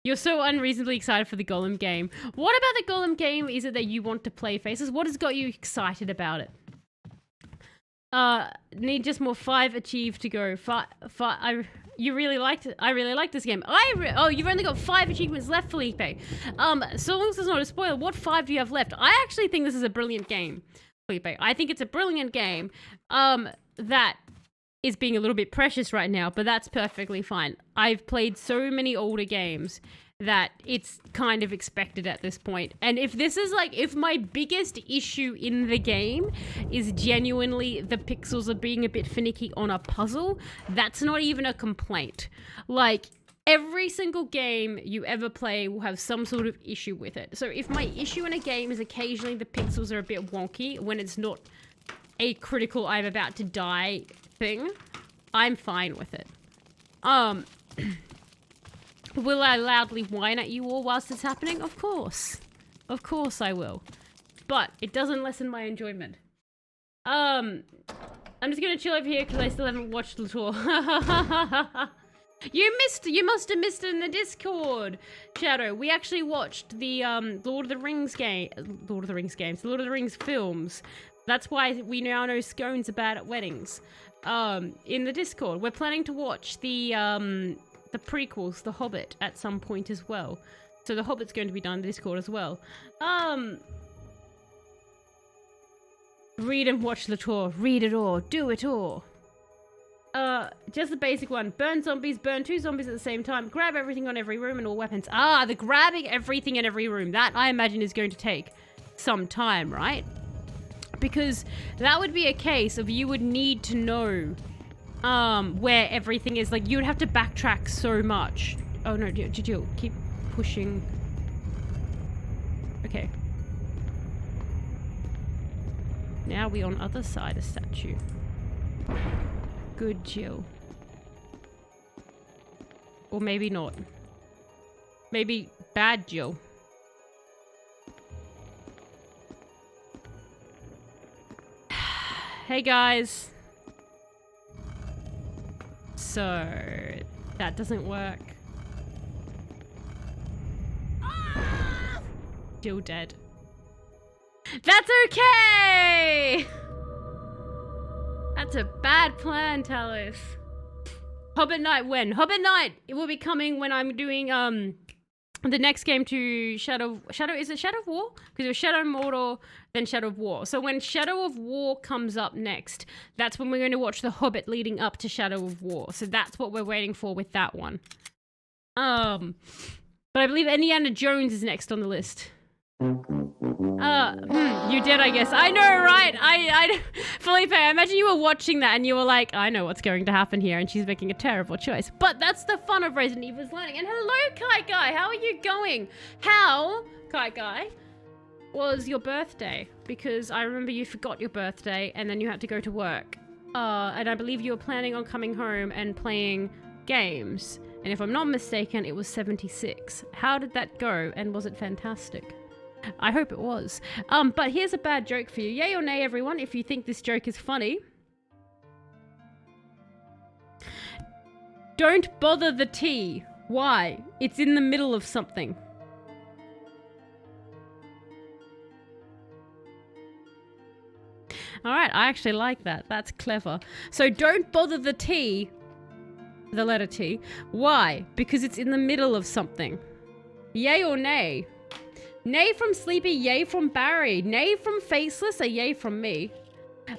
You're so unreasonably excited for the Golem game. What about the Golem game is it that you want to play, Faces? What has got you excited about it? Need just more 5 achieved to go. You really liked it. I really like this game. Oh, you've only got 5 achievements left, Felipe. So long as it's not a spoiler, what 5 do you have left? I actually think this is a brilliant game, Felipe. I think it's a brilliant game. That is being a little bit precious right now, but that's perfectly fine. I've played so many older games that it's kind of expected at this point. And if this is like, if my biggest issue in the game is genuinely the pixels are being a bit finicky on a puzzle, that's not even a complaint. Like, every single game you ever play will have some sort of issue with it. So if my issue in a game is occasionally the pixels are a bit wonky when it's not a critical I'm about to die thing, I'm fine with it. Will I loudly whine at you all whilst it's happening? Of course. Of course I will. But it doesn't lessen my enjoyment. I'm just gonna chill over here because I still haven't watched the tour. You must have missed it in the Discord, Shadow. We actually watched the Lord of the Rings films. That's why we now know scones are bad at weddings. In the Discord, we're planning to watch the prequels, The Hobbit, at some point as well. So The Hobbit's going to be done in the Discord as well. Read and watch the tour. Read it all. Do it all. Just the basic one. Burn zombies, burn 2 zombies at the same time. Grab everything on every room and all weapons. Ah, the grabbing everything in every room. That, I imagine, is going to take some time, right? Because that would be a case of you would need to know where everything is. Like, you would have to backtrack so much. Oh no, Jill, keep pushing. Okay. Now we on other side of statue. Good, Jill. Or maybe not. Maybe bad Jill. Hey guys. So, that doesn't work. Jill dead. That's okay! That's a bad plan, Talis. Hobbit Night when? Hobbit Night! It will be coming when I'm doing, the next game to Shadow, is it Shadow of War? Because it was Shadow of Mordor, then Shadow of War. So when Shadow of War comes up next, that's when we're going to watch The Hobbit leading up to Shadow of War. So that's what we're waiting for with that one. But I believe Indiana Jones is next on the list. You did, I guess. I know, right? Felipe, I imagine you were watching that and you were like, I know what's going to happen here, and she's making a terrible choice. But that's the fun of Resident Evil's learning. And hello, Kite Guy, how are you going? How, Kite Guy, was your birthday? Because I remember you forgot your birthday and then you had to go to work. And I believe you were planning on coming home and playing games. And if I'm not mistaken, it was 76. How did that go, and was it fantastic? I hope it was. But here's a bad joke for you. Yay or nay, everyone, if you think this joke is funny. Don't bother the T. Why? It's in the middle of something. All right, I actually like that. That's clever. So don't bother the T, the letter T. Why? Because it's in the middle of something. Yay or nay? Nay from Sleepy, yay from Barry. Nay from Faceless, a yay from me.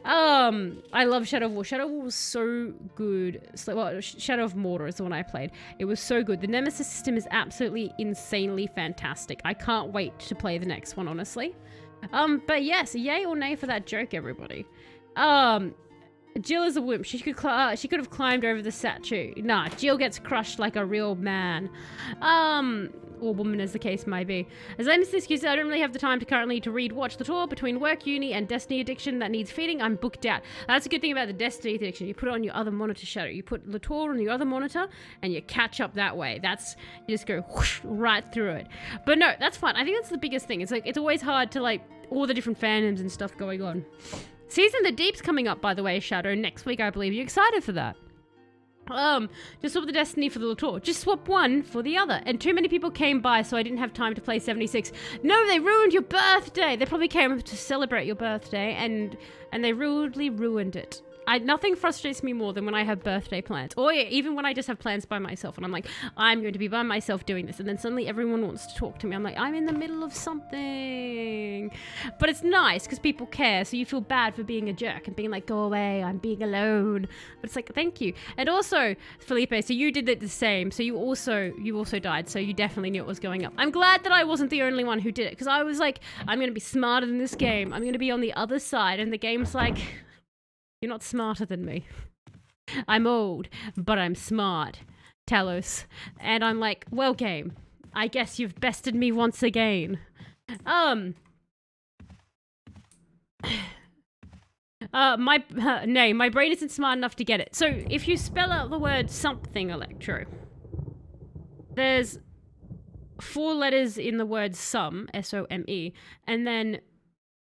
I love Shadow of War. Shadow of War was so good. Well, Shadow of Mordor is the one I played. It was so good. The Nemesis system is absolutely insanely fantastic. I can't wait to play the next one, honestly. But yes, yay or nay for that joke, everybody. Jill is a wimp. She could have climbed over the statue. Nah, Jill gets crushed like a real man. Or woman, as the case may be. As I understand the excuse, I don't really have the time to currently to read, watch the tour between work, uni, and Destiny addiction that needs feeding. I'm booked out. That's a good thing about the Destiny addiction. You put it on your other monitor, Shadow. You put the tour on your other monitor, and you catch up that way. You just go whoosh, right through it. But no, that's fine. I think that's the biggest thing. It's like, it's always hard to like all the different fandoms and stuff going on. Season of the Deep's coming up, by the way, Shadow, next week, I believe. You excited for that? Just swap the Destiny for the Latour. Just swap one for the other. And too many people came by, so I didn't have time to play 76. No, they ruined your birthday! They probably came to celebrate your birthday, and they rudely ruined it. Nothing frustrates me more than when I have birthday plans, or even when I just have plans by myself and I'm like, I'm going to be by myself doing this, and then suddenly everyone wants to talk to me. I'm like, I'm in the middle of something. But it's nice because people care, so you feel bad for being a jerk and being like, go away, I'm being alone. But it's like, thank you. And also, Felipe, so you did it the same, so you also died, so you definitely knew it was going up. I'm glad that I wasn't the only one who did it, because I was like, I'm going to be smarter than this game. I'm going to be on the other side, and the game's like, you're not smarter than me. I'm old, but I'm smart, Talos. And I'm like, well, game, I guess you've bested me once again. My brain isn't smart enough to get it. So if you spell out the word something, Electro, there's 4 letters in the word some, S-O-M-E, and then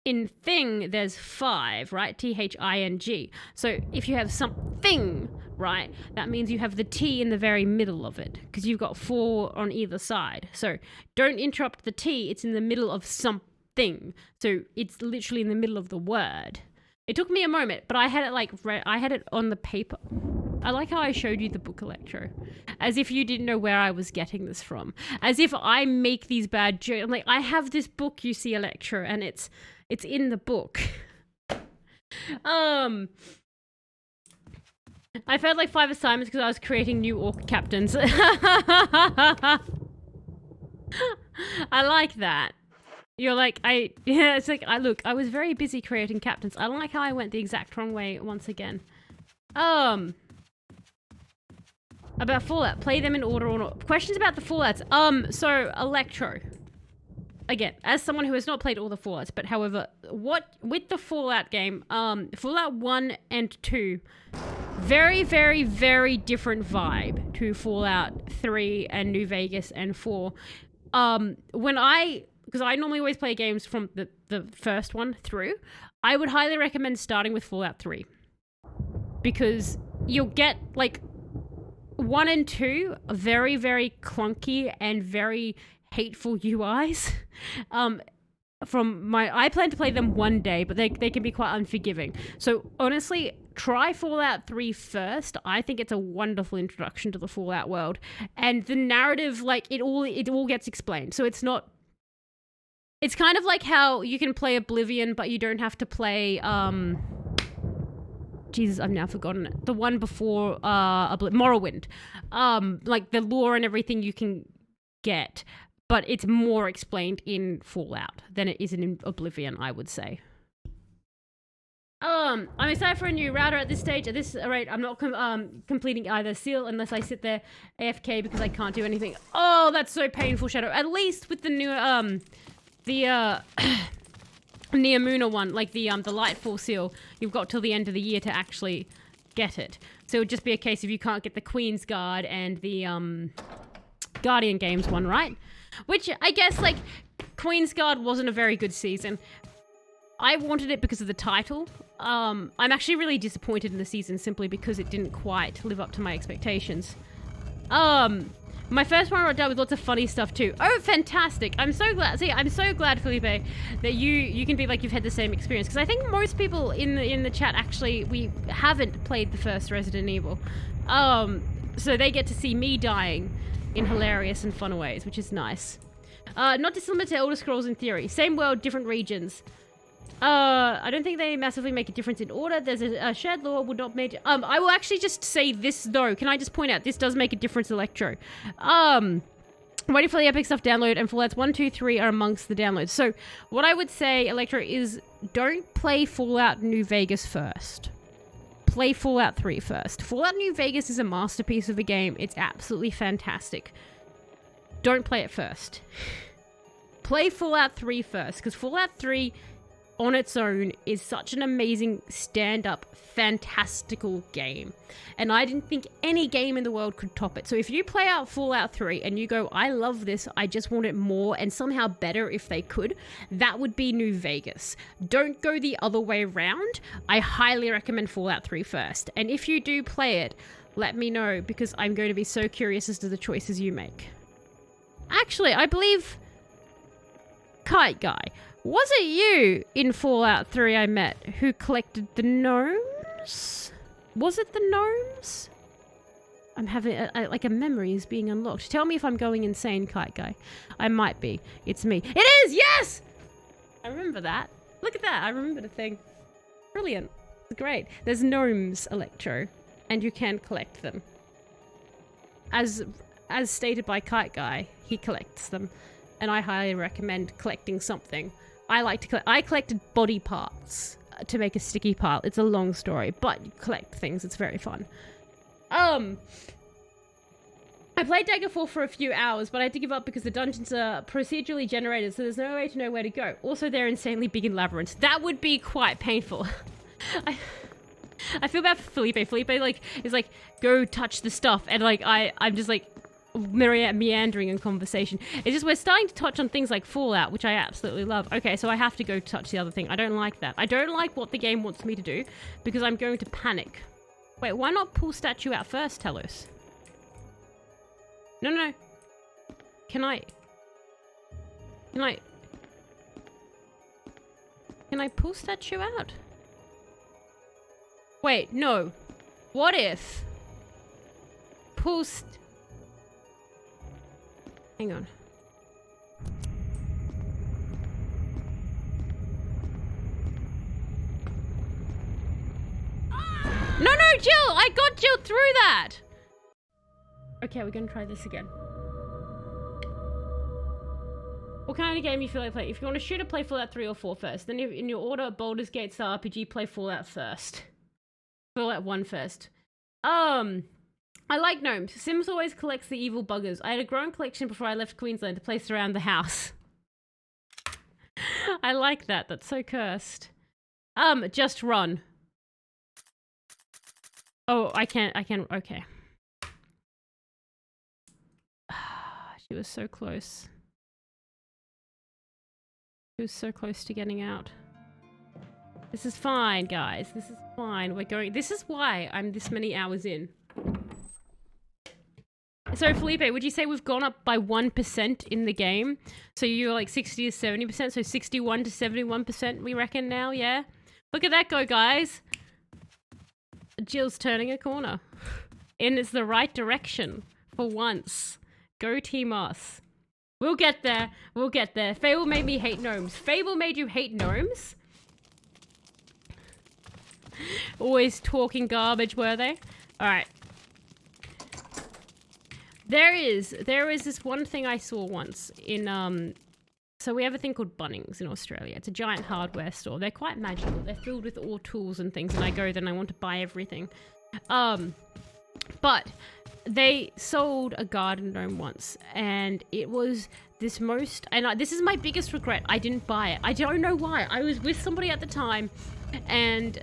in thing, there's 5, right? T-H-I-N-G. So if you have something, right, that means you have the T in the very middle of it, because you've got 4 on either side. So don't interrupt the T, it's in the middle of something. So it's literally in the middle of the word. It took me a moment, but I had it I had it on the paper. I like how I showed you the book, Electro. As if you didn't know where I was getting this from. As if I make these bad jokes. I'm like, I have this book, you see, Electro, and it's in the book. I felt like 5 assignments because I was creating new orc captains. I like that. You're like, it's like, I was very busy creating captains. I don't like how I went the exact wrong way once again. About Fallout, play them in order or not. Questions about the Fallouts. So Electro. Again, as someone who has not played all the Fallouts, but however, with the Fallout game, Fallout 1 and 2, very, very, very different vibe to Fallout 3 and New Vegas and 4. Because I normally always play games from the first one through, I would highly recommend starting with Fallout 3. Because you'll get, like, 1 and 2 are very, very clunky and very hateful UIs. I plan to play them one day, but they can be quite unforgiving. So honestly, try Fallout 3 first. I think it's a wonderful introduction to the Fallout world, and the narrative, like, it all gets explained. So it's kind of like how you can play Oblivion, but you don't have to play Jesus, I've now forgotten it. The one before Morrowind. Like the lore and everything you can get, but it's more explained in Fallout than it is in Oblivion, I would say. I'm excited for a new router at this stage. At this rate, I'm not completing either seal unless I sit there AFK because I can't do anything. Oh, that's so painful, Shadow. At least with the new Neomuna one, like the Lightfall seal, you've got till the end of the year to actually get it. So it would just be a case of you can't get the Queen's Guard and the Guardian Games one, right? Which I guess, like, Queen's Guard wasn't a very good season. I wanted it because of the title. I'm actually really disappointed in the season simply because it didn't quite live up to my expectations. My first one I wrote down with lots of funny stuff too. Oh, fantastic. I'm so glad. See, I'm so glad, Felipe, that you can be like you've had the same experience. Because I think most people in the chat, actually, we haven't played the first Resident Evil. So they get to see me dying in hilarious and fun ways, which is nice. Not dissimilar to Elder Scrolls in theory. Same world, different regions. I don't think they massively make a difference in order. There's a shared lore would not make... I will actually just say this, though. Can I just point out, this does make a difference, Electro. Waiting for the Epic stuff download, and Fallouts 1, 2, 3 are amongst the downloads. So, what I would say, Electro, is don't play Fallout New Vegas first. Play Fallout 3 first. Fallout New Vegas is a masterpiece of a game. It's absolutely fantastic. Don't play it first. Play Fallout 3 first, because Fallout 3... on its own is such an amazing stand-up fantastical game, and I didn't think any game in the world could top it. So if you play out Fallout 3 and you go, I love this, I just want it more and somehow better if they could, that would be New Vegas. Don't go the other way around. I highly recommend Fallout 3 first, and if you do play it, let me know, because I'm going to be so curious as to the choices you make. Actually, I believe Kite Guy, was it you in Fallout 3 I met who collected the gnomes? Was it the gnomes? I'm having like a memory is being unlocked. Tell me if I'm going insane, Kite Guy. I might be. It's me. It is! Yes! I remember that. Look at that. I remember the thing. Brilliant. It's great. There's gnomes, Electro, and you can collect them. As stated by Kite Guy, he collects them, and I highly recommend collecting something. I collected body parts to make a sticky pile. It's a long story, but you collect things. It's very fun. I played Daggerfall for a few hours, but I had to give up because the dungeons are procedurally generated, so there's no way to know where to go. Also, they're insanely big in labyrinths. That would be quite painful. I feel bad for Felipe. Felipe is like, go touch the stuff, and I'm just like meandering in conversation. It's just we're starting to touch on things like Fallout, which I absolutely love. Okay, so I have to go touch the other thing. I don't like that. I don't like what the game wants me to do because I'm going to panic. Wait, why not pull statue out first, Telos? No. Can I pull statue out? Wait, no. What if hang on. No, Jill! I got Jill through that! Okay, we're gonna try this again. What kind of game you feel like playing? If you want to shoot or play Fallout 3 or 4 first, then in your order, Baldur's Gate Star RPG, play Fallout first. Fallout 1 first. I like gnomes. Sims always collects the evil buggers. I had a growing collection before I left Queensland to place around the house. I like that. That's so cursed. Just run. Oh, I can, okay. She was so close. She was so close to getting out. This is fine, guys. This is fine. We're going... This is why I'm this many hours in. So, Felipe, would you say we've gone up by 1% in the game? So you're like 60 to 70%, so 61 to 71% we reckon now, yeah? Look at that go, guys. Jill's turning a corner. And it's the right direction for once. Go team us. We'll get there. We'll get there. Fable made me hate gnomes. Fable made you hate gnomes? Always talking garbage, were they? Alright. There is this one thing I saw once in, so we have a thing called Bunnings in Australia. It's a giant hardware store. They're quite magical. They're filled with all tools and things, and I go there and I want to buy everything. But they sold a garden gnome once, and it was this most, and this is my biggest regret. I didn't buy it. I don't know why. I was with somebody at the time, and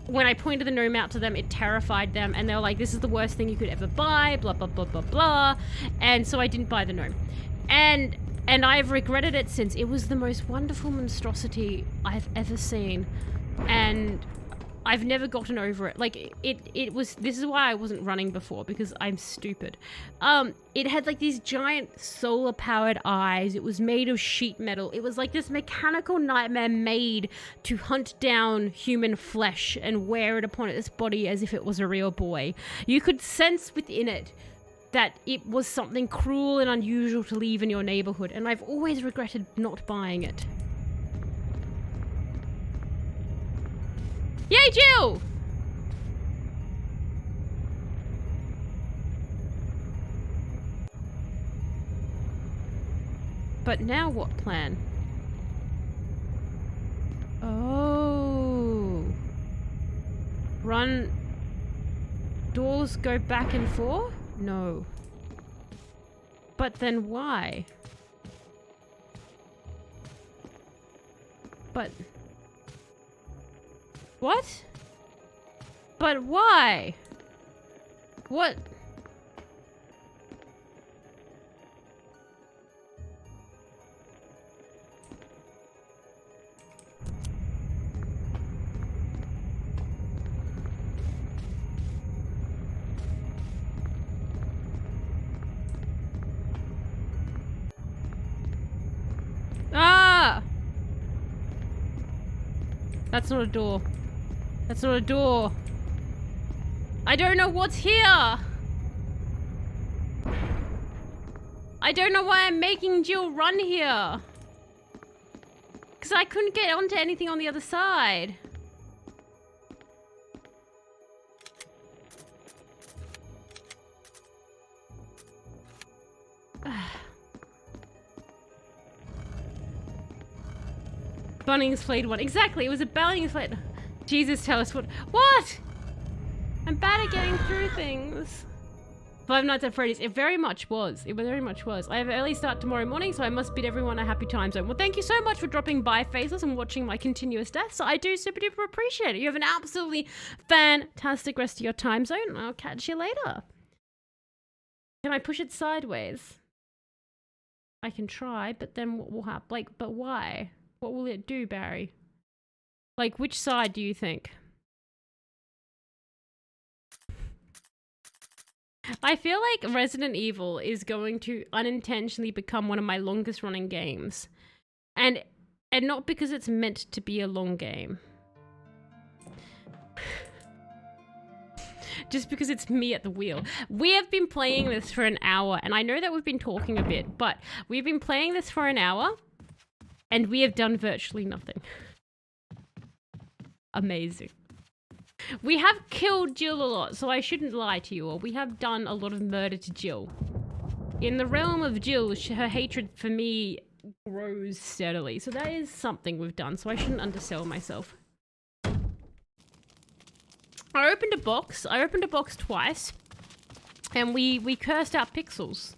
when I pointed the gnome out to them, it terrified them, and they were like, this is the worst thing you could ever buy, blah, blah, blah, blah, blah. And so I didn't buy the gnome. And I've regretted it since. It was the most wonderful monstrosity I've ever seen. And I've never gotten over it. Like, it was, this is why I wasn't running before, because I'm stupid. It had like these giant solar powered eyes. It was made of sheet metal. It was like this mechanical nightmare made to hunt down human flesh and wear it upon its body as if it was a real boy. You could sense within it that it was something cruel and unusual to leave in your neighborhood, and I've always regretted not buying it. Yay, Jill! But now what plan? Oh. Run. Doors go back and forth? No. But then why? But... What? But why? What? Ah! That's not a door. That's not a door. I don't know what's here. I don't know why I'm making Jill run here. Because I couldn't get onto anything on the other side. Bunnings played one. Exactly, it was a Bunnings played. Jesus, tell us what. What? I'm bad at getting through things. Five Nights at Freddy's. It very much was. It very much was. I have an early start tomorrow morning, so I must bid everyone a happy time zone. Well, thank you so much for dropping by, Faceless, and watching my continuous deaths. I do super duper appreciate it. You have an absolutely fantastic rest of your time zone. I'll catch you later. Can I push it sideways? I can try, but then what will happen? Like, but why? What will it do, Barry? Like, which side do you think? I feel like Resident Evil is going to unintentionally become one of my longest running games. And not because it's meant to be a long game. Just because it's me at the wheel. We have been playing this for an hour, and I know that we've been talking a bit, but we've been playing this for an hour, and we have done virtually nothing. Amazing. We have killed Jill a lot, so I shouldn't lie to you all. We have done a lot of murder to Jill. In the realm of Jill, her hatred for me grows steadily. So that is something we've done, so I shouldn't undersell myself. I opened a box twice, and we cursed out pixels.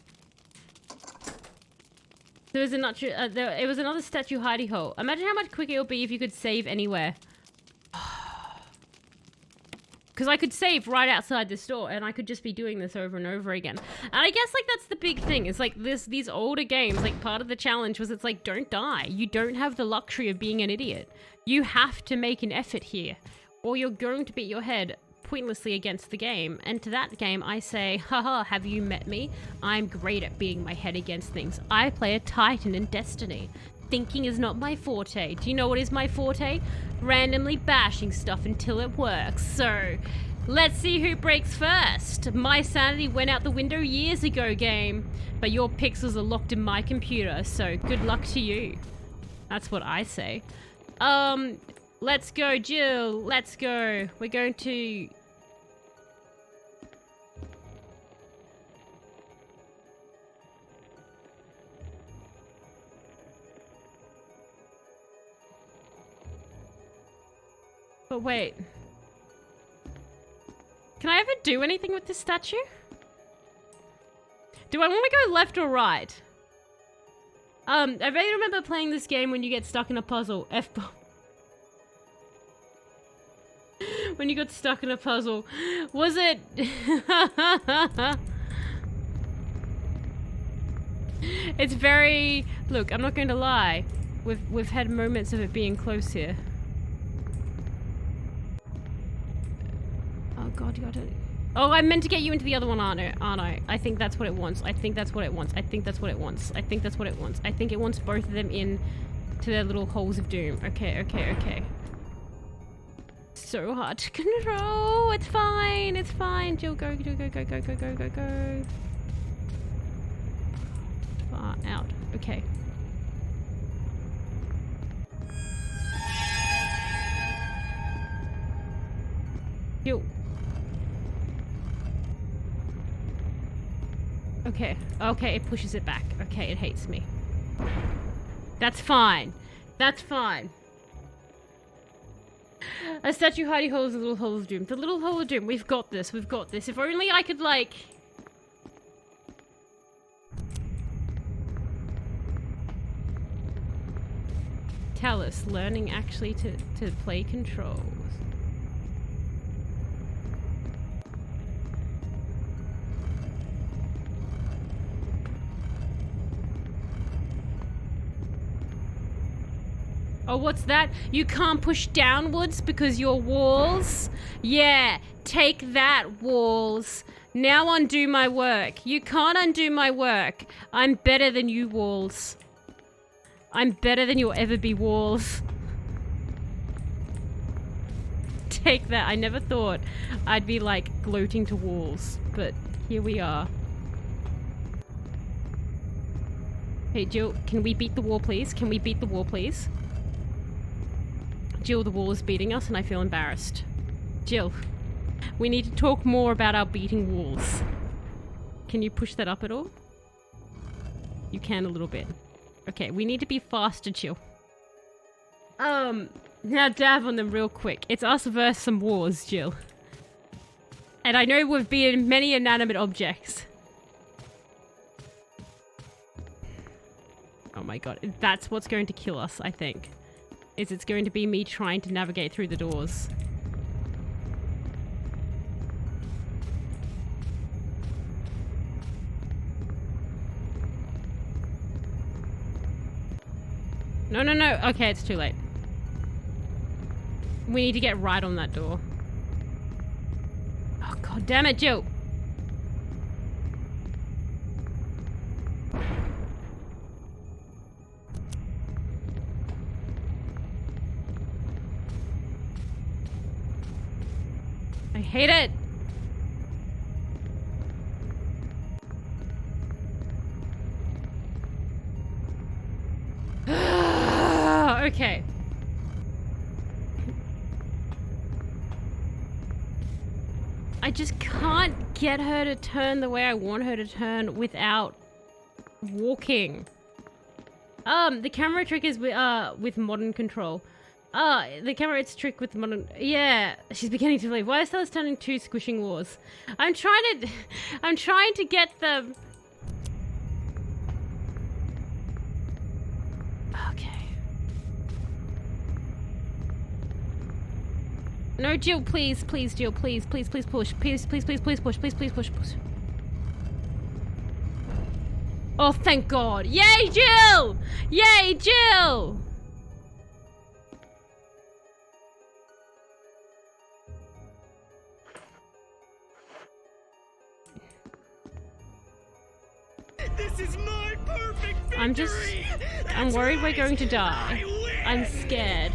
There was it was another statue hidey hole. Imagine how much quicker it would be if you could save anywhere. Because I could save right outside the store, and I could just be doing this over and over again. And I guess, like, that's the big thing. It's like these older games, like, part of the challenge was it's like, don't die. You don't have the luxury of being an idiot. You have to make an effort here, or you're going to beat your head pointlessly against the game. And to that game, I say, haha, have you met me? I'm great at beating my head against things. I play a Titan in Destiny. Thinking is not my forte. Do you know what is my forte? Randomly bashing stuff until it works. So, let's see who breaks first. My sanity went out the window years ago, game. But your pixels are locked in my computer, so good luck to you. That's what I say. Let's go, Jill. Let's go. We're going to... But wait. Can I ever do anything with this statue? Do I want to go left or right? I really remember playing this game when you get stuck in a puzzle. F-bomb. When you got stuck in a puzzle. Was it... It's very... Look, I'm not going to lie. We've had moments of it being close here. God, you gotta... Oh, I meant to get you into the other one, aren't I? I think that's what it wants. I think that's what it wants. I think that's what it wants. I think that's what it wants. I think it wants both of them in to their little holes of doom. Okay. So hard to control. It's fine. It's fine. Jill, go. Far out. Okay. Jill. Okay, it pushes it back. Okay, it hates me. That's fine. That's fine. A statue hiding holes, a little hole of doom. The little hole of doom. We've got this. If only I could, like... Tell us, learning actually to play controls. Oh, what's that? You can't push downwards because your walls? Yeah, take that, walls. Now undo my work. You can't undo my work. I'm better than you, walls. I'm better than you'll ever be, walls. Take that. I never thought I'd be, like, gloating to walls, but here we are. Hey, Jill, can we beat the wall, please? Can we beat the wall, please? Jill, the wall is beating us and I feel embarrassed. Jill, we need to talk more about our beating walls. Can you push that up at all? You can a little bit. Okay, we need to be faster, Jill. Now dab on them real quick. It's us versus some walls, Jill. And I know we've beaten many inanimate objects. Oh my god, that's what's going to kill us, I think. It's going to be me trying to navigate through the doors. No. Okay, it's too late. We need to get right on that door. Oh, god damn it, Jill! I hate it! Okay. I just can't get her to turn the way I want her to turn without walking. The camera trick is with modern control. The camera, it's trick with modern... Yeah, she's beginning to believe. Why is Stella's turning two squishing wars? I'm trying to get the... Okay. No, Jill, please, Jill, please push. Please push, push. Oh, thank God. Yay, Jill! Yay, Jill! This is my perfect victory. I'm worried we're going to die. I'm scared.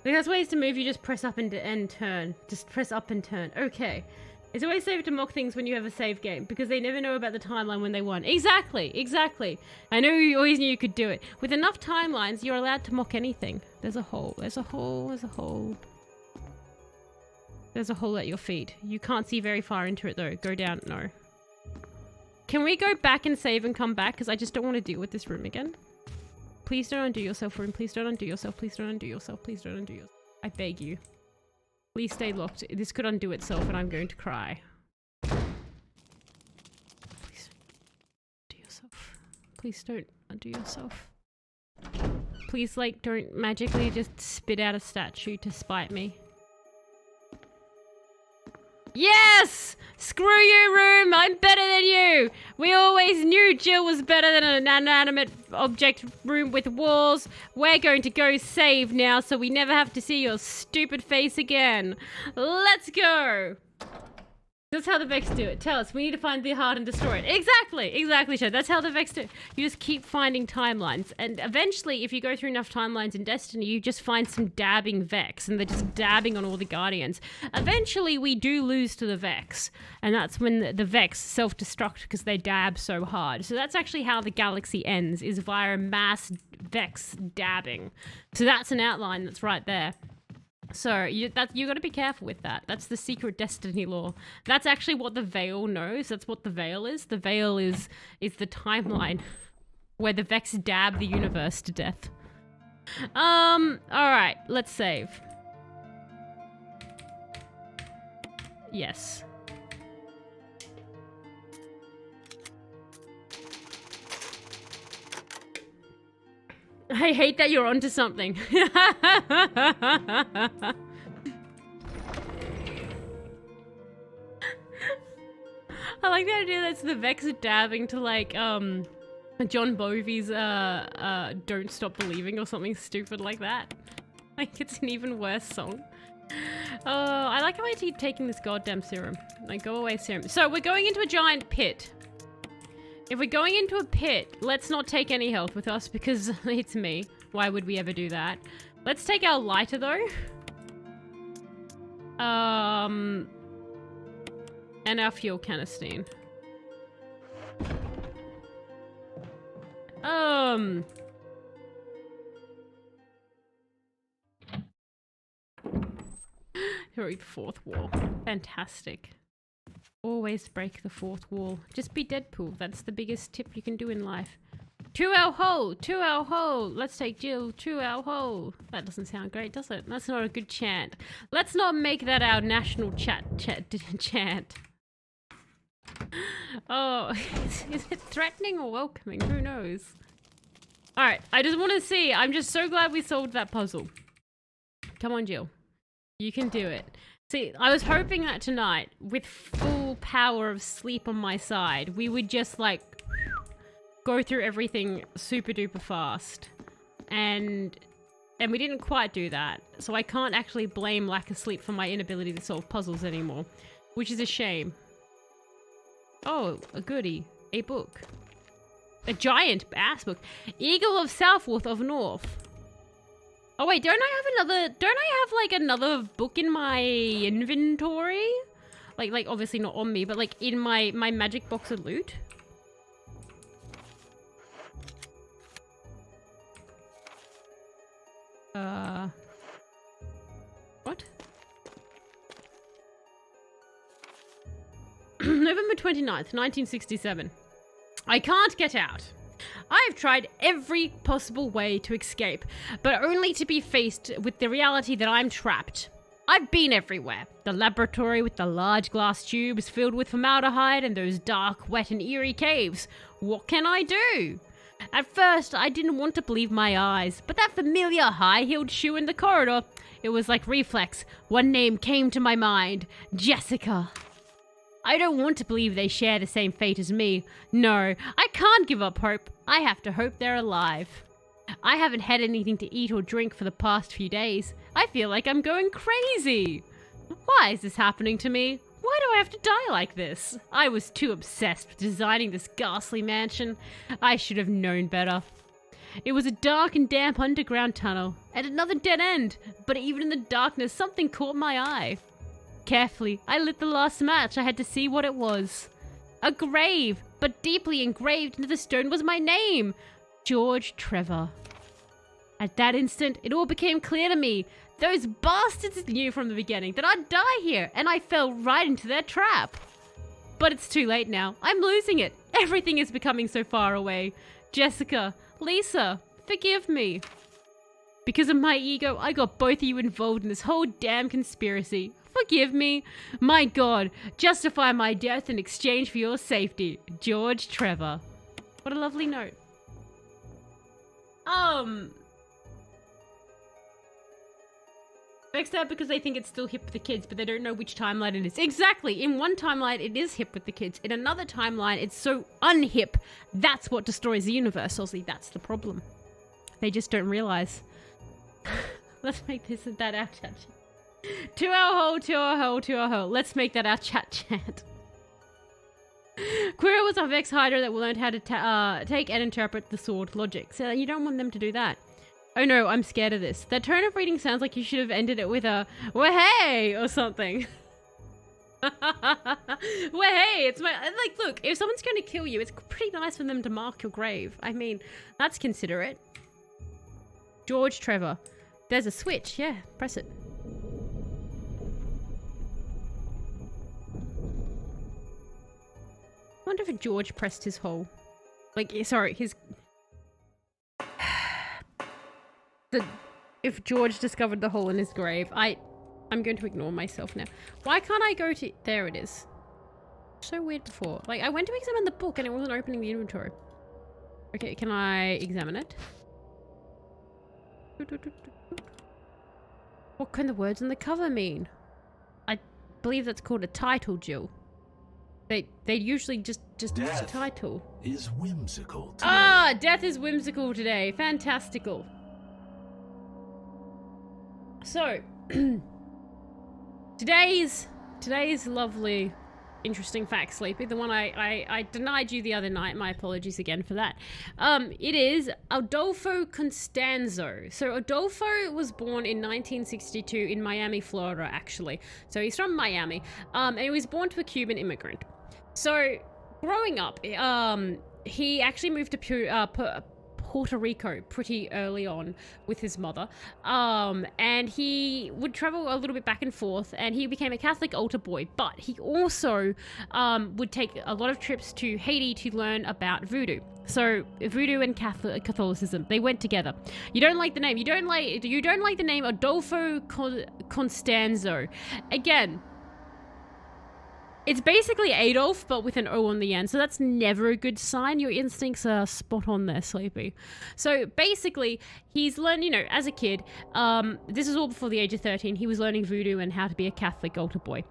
There's ways to move, you just press up and turn. Just press up and turn. Okay. It's always safe to mock things when you have a save game, because they never know about the timeline when they won. Exactly. I know you always knew you could do it. With enough timelines, you're allowed to mock anything. There's a hole. There's a hole at your feet. You can't see very far into it though. Go down. No. Can we go back and save and come back? Because I just don't want to deal with this room again. Please don't undo yourself, room. Please don't undo yourself. Please don't undo yourself. Please don't undo yourself. I beg you. Please stay locked. This could undo itself and I'm going to cry. Please undo yourself. Please don't undo yourself. Please, like, don't magically just spit out a statue to spite me. Yes! Screw you, room! I'm better than you! We always knew Jill was better than an inanimate object room with walls. We're going to go save now so we never have to see your stupid face again. Let's go. That's how the Vex do it. Tell us, we need to find the heart and destroy it. Exactly, Shed. That's how the Vex do it. You just keep finding timelines. And eventually, if you go through enough timelines in Destiny, you just find some dabbing Vex. And they're just dabbing on all the Guardians. Eventually, we do lose to the Vex. And that's when the Vex self-destruct because they dab so hard. So that's actually how the galaxy ends, is via mass Vex dabbing. So that's an outline that's right there. So you got to be careful with that. That's the secret Destiny lore. That's actually what the Veil knows. That's what the Veil is. The Veil is the timeline where the Vex dab the universe to death. All right, let's save. Yes. I hate that you're onto something. I like the idea that's the Vex dabbing to like John Bovey's Don't Stop Believing or something stupid like that. Like it's an even worse song. Oh, I like how I keep taking this goddamn serum. Like go away serum. So we're going into a giant pit. If we're going into a pit, let's not take any health with us because it's me. Why would we ever do that? Let's take our lighter though. And our fuel canistine. Break the fourth wall. Fantastic. Always break the fourth wall. Just be Deadpool. That's the biggest tip you can do in life. To our hole! To our hole! Let's take Jill to our hole. That doesn't sound great, does it? That's not a good chant. Let's not make that our national chant. Oh, is it threatening or welcoming? Who knows? Alright, I just want to see. I'm just so glad we solved that puzzle. Come on, Jill. You can do it. See, I was hoping that tonight, with full power of sleep on my side, we would just, like, go through everything super duper fast. And we didn't quite do that. So I can't actually blame lack of sleep for my inability to solve puzzles anymore. Which is a shame. Oh, a goodie. A book. A giant ass book. Eagle of Southworth of North. Oh wait, don't I have like another book in my inventory? Like obviously not on me, but like in my magic box of loot? What? November 29th, 1967. I can't get out. I've tried every possible way to escape, but only to be faced with the reality that I'm trapped. I've been everywhere. The laboratory with the large glass tubes filled with formaldehyde and those dark, wet and eerie caves. What can I do? At first, I didn't want to believe my eyes, but that familiar high-heeled shoe in the corridor, it was like reflex. One name came to my mind. Jessica. I don't want to believe they share the same fate as me. No, I can't give up hope. I have to hope they're alive. I haven't had anything to eat or drink for the past few days. I feel like I'm going crazy. Why is this happening to me? Why do I have to die like this? I was too obsessed with designing this ghastly mansion. I should have known better. It was a dark and damp underground tunnel, and another dead end, but even in the darkness, something caught my eye. Carefully, I lit the last match. I had to see what it was. A grave, but deeply engraved into the stone was my name. George Trevor. At that instant, it all became clear to me. Those bastards knew from the beginning that I'd die here, and I fell right into their trap. But it's too late now. I'm losing it. Everything is becoming so far away. Jessica, Lisa, forgive me. Because of my ego, I got both of you involved in this whole damn conspiracy. Forgive me. My God, justify my death in exchange for your safety. George Trevor. What a lovely note. Vexed out because they think it's still hip with the kids, but they don't know which timeline it is. Exactly. In one timeline, it is hip with the kids. In another timeline, it's so unhip. That's what destroys the universe, Ozzy. That's the problem. They just don't realize. Let's make this that our chat. To our hole, to our hole, to our hole. Let's make that our chat chant. Quirrell was a Vex Hydra that learned how to take and interpret the sword logic. So you don't want them to do that. Oh no, I'm scared of this. That tone of reading sounds like you should have ended it with a "well, hey" or something. Well, hey, it's my like. Look, if someone's going to kill you, it's pretty nice for them to mark your grave. I mean, that's considerate. George Trevor, there's a switch. Yeah, press it. I wonder if George pressed his hole. Like, sorry, his. If George discovered the hole in his grave, I'm going to ignore myself now. Why can't I go to... There it is. So weird before. Like, I went to examine the book and it wasn't opening the inventory. Okay, can I examine it? What can the words on the cover mean? I believe that's called a title, Jill. They usually just use a title. Is whimsical today. Ah, death is whimsical today. Fantastical. So, today's lovely, interesting fact, Sleepy, the one I denied you the other night, my apologies again for that. It is Adolfo Constanzo. So Adolfo was born in 1962 in Miami, Florida, actually. So he's from Miami, and he was born to a Cuban immigrant. So, growing up, he actually moved to Puerto Rico pretty early on with his mother, and he would travel a little bit back and forth, and he became a Catholic altar boy, but he also would take a lot of trips to Haiti to learn about voodoo. So voodoo and Catholicism, they went together. You don't like the name. You don't like the name Adolfo Constanzo. Again, it's basically Adolf, but with an O on the end. So that's never a good sign. Your instincts are spot on there, Sleepy. So basically, he's learned, as a kid, this is all before the age of 13, he was learning voodoo and how to be a Catholic altar boy.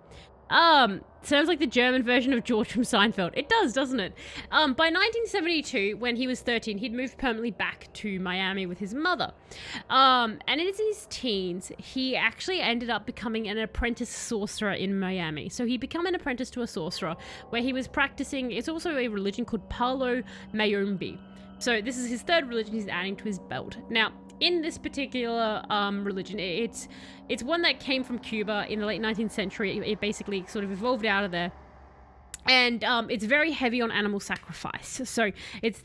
Sounds like the German version of George from Seinfeld. It does, doesn't it? By 1972, when he was 13, he'd moved permanently back to Miami with his mother. And in his teens, he actually ended up becoming an apprentice sorcerer in Miami. So he became an apprentice to a sorcerer where he was practicing, it's also a religion called Palo Mayombe. So this is his third religion he's adding to his belt. Now, in this particular religion, it's one that came from Cuba in the late 19th century. It basically sort of evolved out of there. And it's very heavy on animal sacrifice. So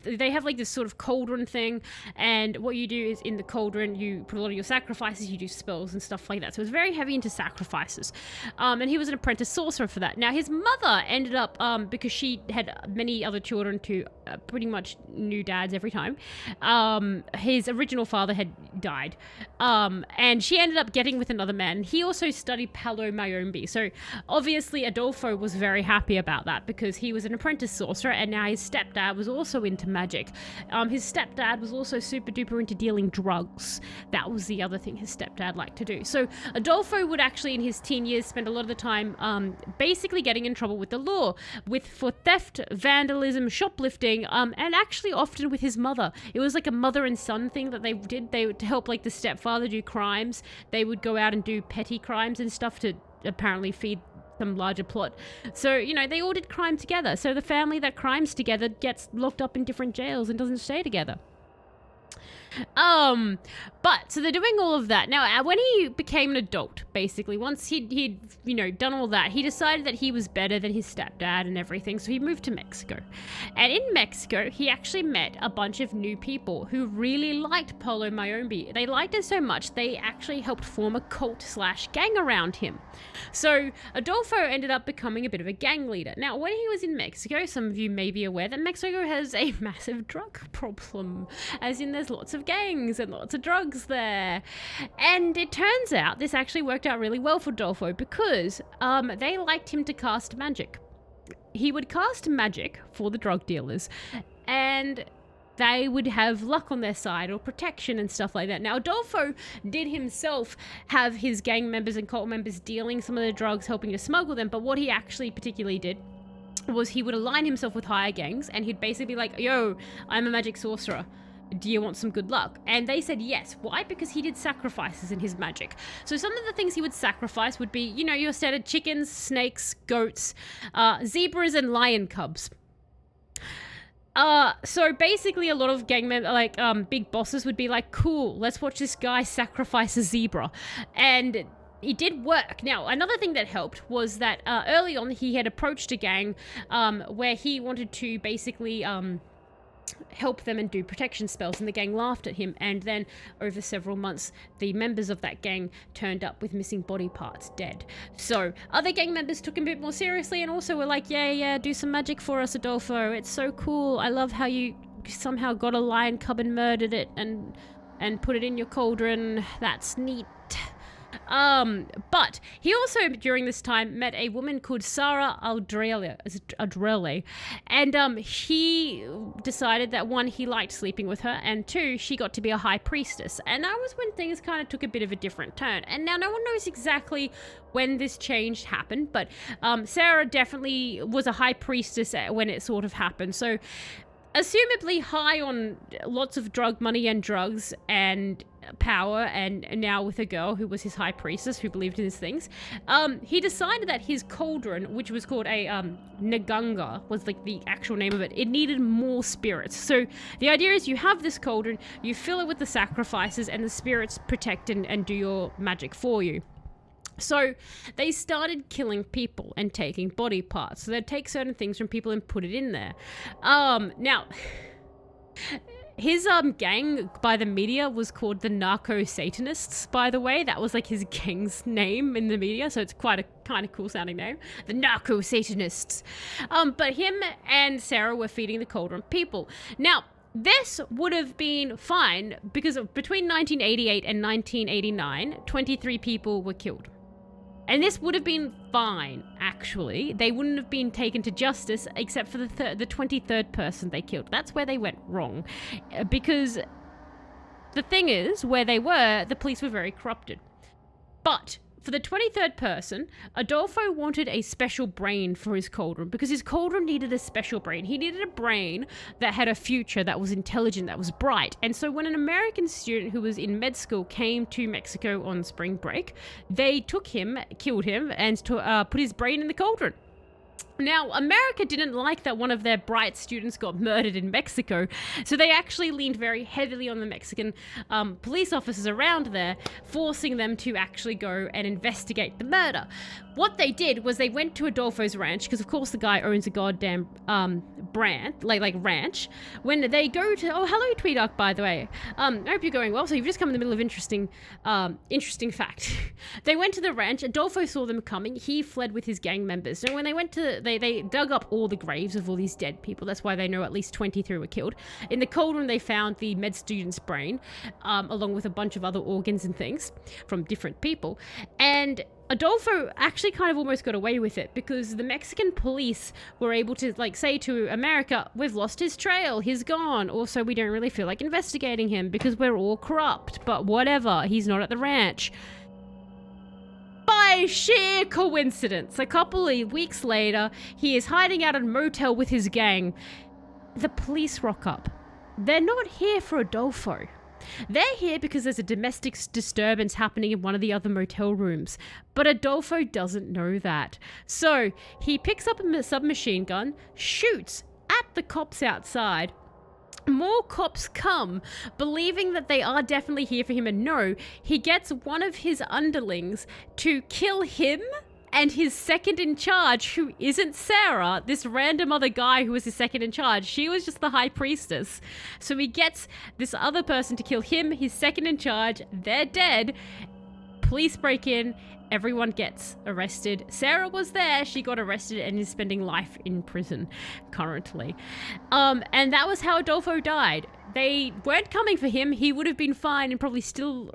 they have like this sort of cauldron thing, and what you do is in the cauldron you put a lot of your sacrifices, you do spells and stuff like that. So it's very heavy into sacrifices. And he was an apprentice sorcerer for that. Now his mother ended up, because she had many other children to pretty much new dads every time, his original father had died. And she ended up getting with another man. He also studied Palo Mayombe. So obviously Adolfo was very happy about that, because he was an apprentice sorcerer, and now his stepdad was also into magic. His stepdad was also super duper into dealing drugs. That was the other thing his stepdad liked to do. So Adolfo would actually in his teen years spend a lot of the time basically getting in trouble with the law, for theft, vandalism, shoplifting, and actually often with his mother. It was like a mother and son thing that they did. They would help like the stepfather do crimes. They would go out and do petty crimes and stuff to apparently feed some larger plot. So, they all did crime together. So the family that crimes together gets locked up in different jails and doesn't stay together. But so they're doing all of that. Now, when he became an adult, basically, once he'd done all that, he decided that he was better than his stepdad and everything, so he moved to Mexico. And in Mexico, he actually met a bunch of new people who really liked Palo Mayombe. They liked it so much, they actually helped form a cult/gang around him. So Adolfo ended up becoming a bit of a gang leader. Now, when he was in Mexico, some of you may be aware that Mexico has a massive drug problem, as in there's lots of gangs and lots of drugs there. And it turns out this actually worked out really well for Adolfo, because they liked him to cast magic. He would cast magic for the drug dealers, and they would have luck on their side or protection and stuff like that. Now, Adolfo did himself have his gang members and cult members dealing some of the drugs, helping to smuggle them, but what he actually particularly did was he would align himself with higher gangs, and he'd basically be like, yo, I'm a magic sorcerer. Do you want some good luck? And they said yes. Why? Because he did sacrifices in his magic. So some of the things he would sacrifice would be, you know, your standard chickens, snakes, goats, zebras, and lion cubs. So basically a lot of gang members, like, big bosses would be like, cool, let's watch this guy sacrifice a zebra. And it did work. Now, another thing that helped was that, early on he had approached a gang, where he wanted to basically, help them and do protection spells, and the gang laughed at him, and then over several months the members of that gang turned up with missing body parts, dead. So other gang members took him a bit more seriously and also were like, yeah, do some magic for us, Adolfo, it's so cool, I love how you somehow got a lion cub and murdered it and put it in your cauldron, that's neat. But he also, during this time, met a woman called Sarah Adrele, and he decided that, one, he liked sleeping with her, and two, she got to be a high priestess, and that was when things kind of took a bit of a different turn. And now no one knows exactly when this change happened, but Sarah definitely was a high priestess when it sort of happened, so assumably high on lots of drug money and drugs and power, and now with a girl who was his high priestess who believed in these things, he decided that his cauldron, which was called a Naganga, was like the actual name of it, it needed more spirits. So the idea is you have this cauldron, you fill it with the sacrifices, and the spirits protect and do your magic for you. So they started killing people and taking body parts. So they'd take certain things from people and put it in there. Now, his gang by the media was called the Narco Satanists, by the way. That was like his gang's name in the media, so it's quite a kind of cool sounding name. The Narco Satanists. But him and Sarah were feeding the cauldron people. Now, this would have been fine because between 1988 and 1989, 23 people were killed. And this would have been fine, actually. They wouldn't have been taken to justice except for the 23rd person they killed. That's where they went wrong. Because the thing is, where they were, the police were very corrupted. But for the 23rd person, Adolfo wanted a special brain for his cauldron because his cauldron needed a special brain. He needed a brain that had a future, that was intelligent, that was bright. And so when an American student who was in med school came to Mexico on spring break, they took him, killed him, and put his brain in the cauldron. Now, America didn't like that one of their bright students got murdered in Mexico, so they actually leaned very heavily on the Mexican police officers around there, forcing them to actually go and investigate the murder. What they did was they went to Adolfo's ranch, because of course the guy owns a goddamn brand, like ranch. When they go to, oh, hello Tweeduck, by the way. I hope you're going well. So you've just come in the middle of interesting fact. They went to the ranch. Adolfo saw them coming. He fled with his gang members. So when they went to, they dug up all the graves of all these dead people. That's why they know at least 23 were killed. In the cauldron, they found the med student's brain, along with a bunch of other organs and things from different people. And Adolfo actually kind of almost got away with it because the Mexican police were able to say to America, we've lost his trail, he's gone. Also, we don't really feel like investigating him because we're all corrupt, but whatever, he's not at the ranch. By sheer coincidence, a couple of weeks later, he is hiding out at a motel with his gang. The police rock up. They're not here for Adolfo. They're here because there's a domestic disturbance happening in one of the other motel rooms. But Adolfo doesn't know that. So he picks up a submachine gun, shoots at the cops outside. More cops come, believing that they are definitely here for him, and no, he gets one of his underlings to kill him and his second in charge, who isn't Sarah, this random other guy who was his second in charge. She was just the high priestess. So he gets this other person to kill him, his second in charge. They're dead. Police break in. Everyone gets arrested. Sarah was there. She got arrested and is spending life in prison currently. And that was how Adolfo died. They weren't coming for him. He would have been fine and probably still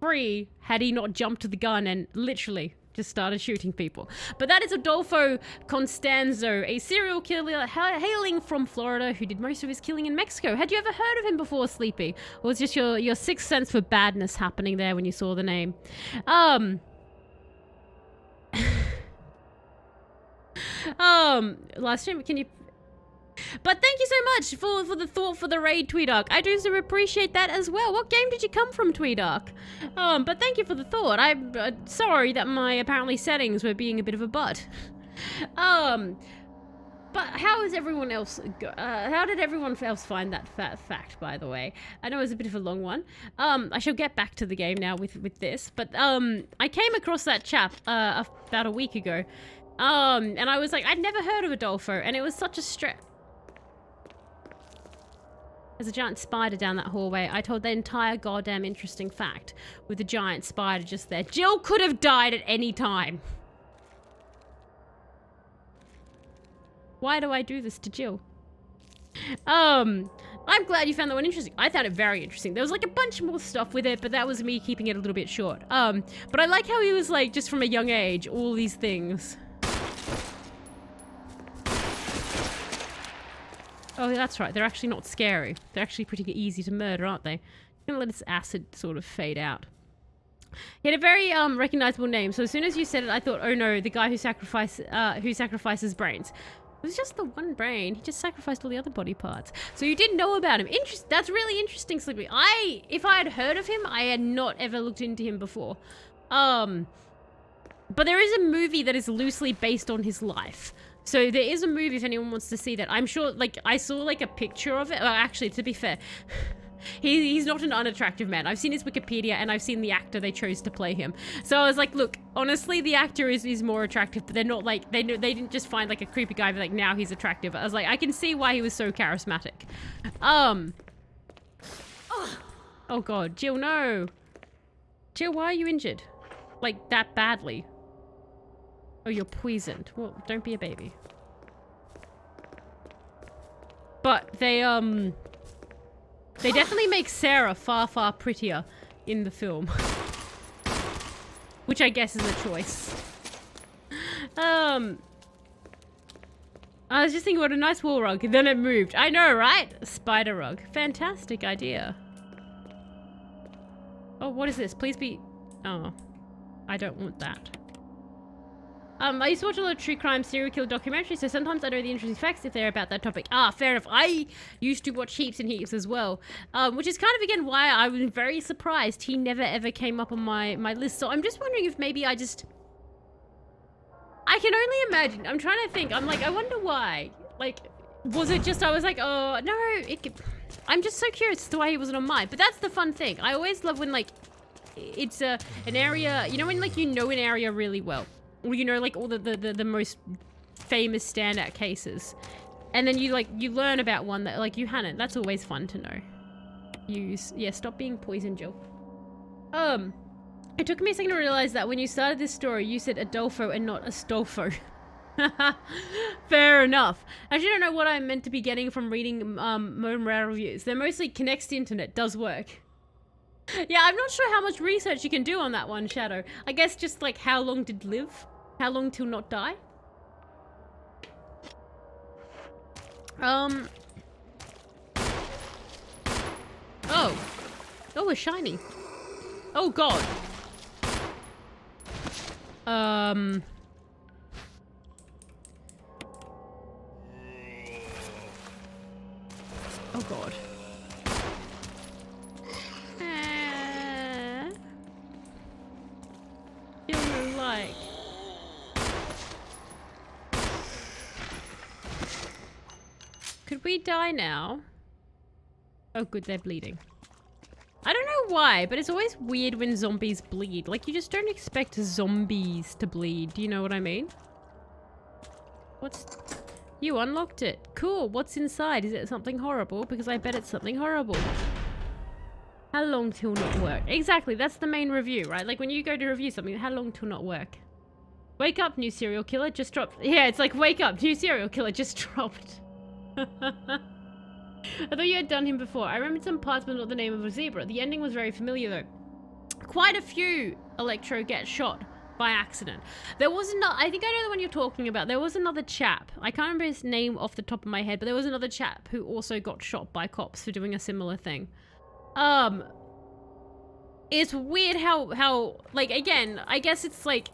free had he not jumped to the gun and literally just started shooting people. But that is Adolfo Constanzo, a serial killer hailing from Florida who did most of his killing in Mexico. Had you ever heard of him before, Sleepy? Or was just your sixth sense for badness happening there when you saw the name? Last stream, can you... But thank you so much for the thought for the raid, Tweedark. I do so appreciate that as well. What game did you come from, Tweedark? But thank you for the thought. I'm sorry that my apparently settings were being a bit of a butt. But how is everyone else? How did everyone else find that fact? By the way, I know it was a bit of a long one. I shall get back to the game now with this. But I came across that chap about a week ago, and I was like, I'd never heard of Adolfo, and it was such a stretch. There's a giant spider down that hallway. I told the entire goddamn interesting fact with the giant spider just there. Jill could have died at any time. Why do I do this to Jill? I'm glad you found that one interesting. I found it very interesting. There was like a bunch more stuff with it, but that was me keeping it a little bit short. But I like how he was like, just from a young age, all these things. Oh, that's right. They're actually not scary. They're actually pretty easy to murder, aren't they? I'm gonna let its acid sort of fade out. He had a very recognizable name. So as soon as you said it, I thought, oh no, the guy who sacrifices brains. It was just the one brain. He just sacrificed all the other body parts. So you didn't know about him. That's really interesting, Sleepy. If I had heard of him, I had not ever looked into him before. But there is a movie that is loosely based on his life. So there is a movie if anyone wants to see that. I'm sure, like, I saw, like, a picture of it. Well, actually, to be fair, he's not an unattractive man. I've seen his Wikipedia, and I've seen the actor they chose to play him. So I was like, look, honestly, the actor is more attractive, but they're not, like, they didn't just find, like, a creepy guy, but, like, now he's attractive. I was like, I can see why he was so charismatic. Oh, God. Jill, no. Jill, why are you injured? Like, that badly? Oh, you're poisoned. Well, don't be a baby. But they definitely make Sarah far, far prettier in the film. Which I guess is a choice. I was just thinking, what a nice wall rug. And then it moved. I know, right? A spider rug. Fantastic idea. Oh, what is this? Please be... Oh. I don't want that. I used to watch a lot of true crime serial killer documentaries, so sometimes I know the interesting facts if they're about that topic. Ah, fair enough. I used to watch heaps and heaps as well, which is kind of, again, why I was very surprised he never ever came up on my list. So I'm just wondering if maybe I can only imagine. I'm trying to think. I'm like, I wonder why. Like, was it just, I was like, oh, no. I'm just so curious as to why he wasn't on mine. But that's the fun thing. I always love when, like, it's an area, you know, when, like, you know an area really well. Or, you know, like, all the most famous standout cases. And then you learn about one that, like, you hadn't. That's always fun to know. Yeah, stop being poison, Jill. It took me a second to realize that when you started this story, you said Adolfo and not Astolfo. Fair enough. I actually don't know what I'm meant to be getting from reading Modern Rare reviews. They're mostly connects to internet. Does work. Yeah, I'm not sure how much research you can do on that one, Shadow. I guess just, like, how long did live? How long till not die? Oh. Oh, a shiny. Oh, God. Oh, God. Feel like... Could we die now? Oh, good, they're bleeding. I don't know why, but it's always weird when zombies bleed. Like, you just don't expect zombies to bleed. Do you know what I mean? You unlocked it. Cool. What's inside? Is it something horrible? Because I bet it's something horrible. How long till not work? Exactly. That's the main review, right? Like, when you go to review something, how long till not work? Wake up, new serial killer. Just dropped. Yeah, it's like, wake up, new serial killer. Just dropped. I thought you had done him before. I remembered some parts but not the name of a zebra. The ending was very familiar though. Quite a few Electro get shot by accident. There was not. I think I know the one you're talking about. There was another chap. I can't remember his name off the top of my head, but there was another chap who also got shot by cops for doing a similar thing. It's weird how like, again, I guess it's like,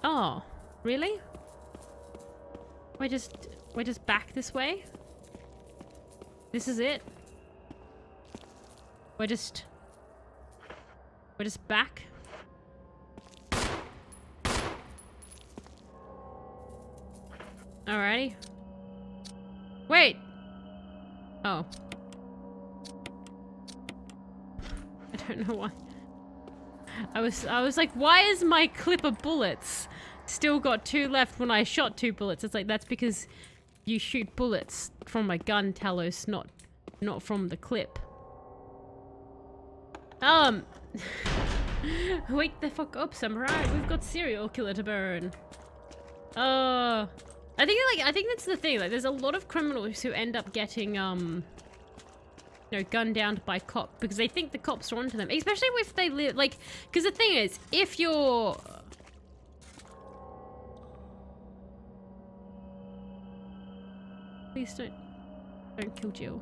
oh, really? We're just back this way? This is it? We're just back? Alrighty. Wait! Oh. I don't know why. I was like, why is my clip of bullets still got 2 left when I shot 2 bullets? It's like, that's because you shoot bullets from a gun, Talos, not from the clip. Wake the fuck up, samurai. We've got serial killer to burn. I think that's the thing. Like, there's a lot of criminals who end up getting, you know, gunned down by cop because they think the cops are onto them. Especially if they live, like, because the thing is, if you're... Please don't kill Jill.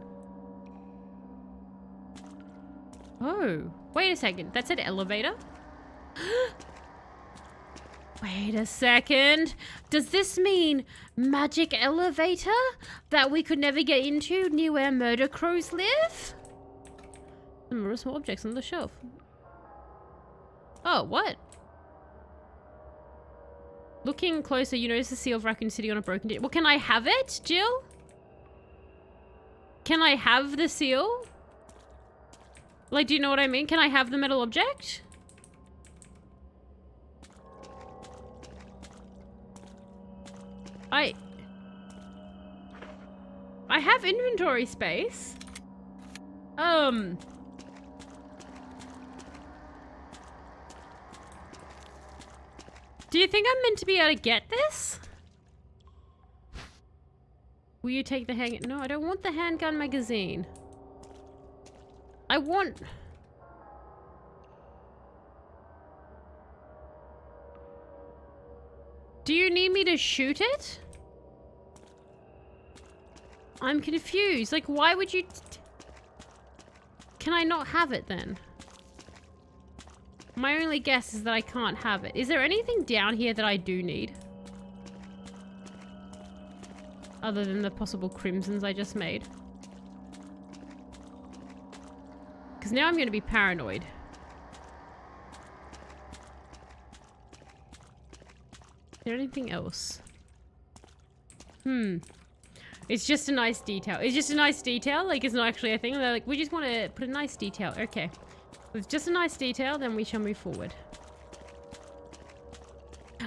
Oh, wait a second. That's an elevator? Wait a second. Does this mean magic elevator that we could never get into near where murder crows live? Some small objects on the shelf. Oh, what? Looking closer, you notice the seal of Raccoon City on a broken disc. Well, can I have it, Jill? Can I have the seal? Like, do you know what I mean? Can I have the metal object? I have inventory space. Do you think I'm meant to be able to get this? Will you take the hand... No, I don't want the handgun magazine. I want... Do you need me to shoot it? I'm confused. Like, why would you... Can I not have it then? My only guess is that I can't have it. Is there anything down here that I do need? Other than the possible crimsons I just made. Because now I'm going to be paranoid. Is there anything else? It's just a nice detail. It's just a nice detail. Like, it's not actually a thing. They're like, we just want to put a nice detail. Okay. With just a nice detail, then we shall move forward.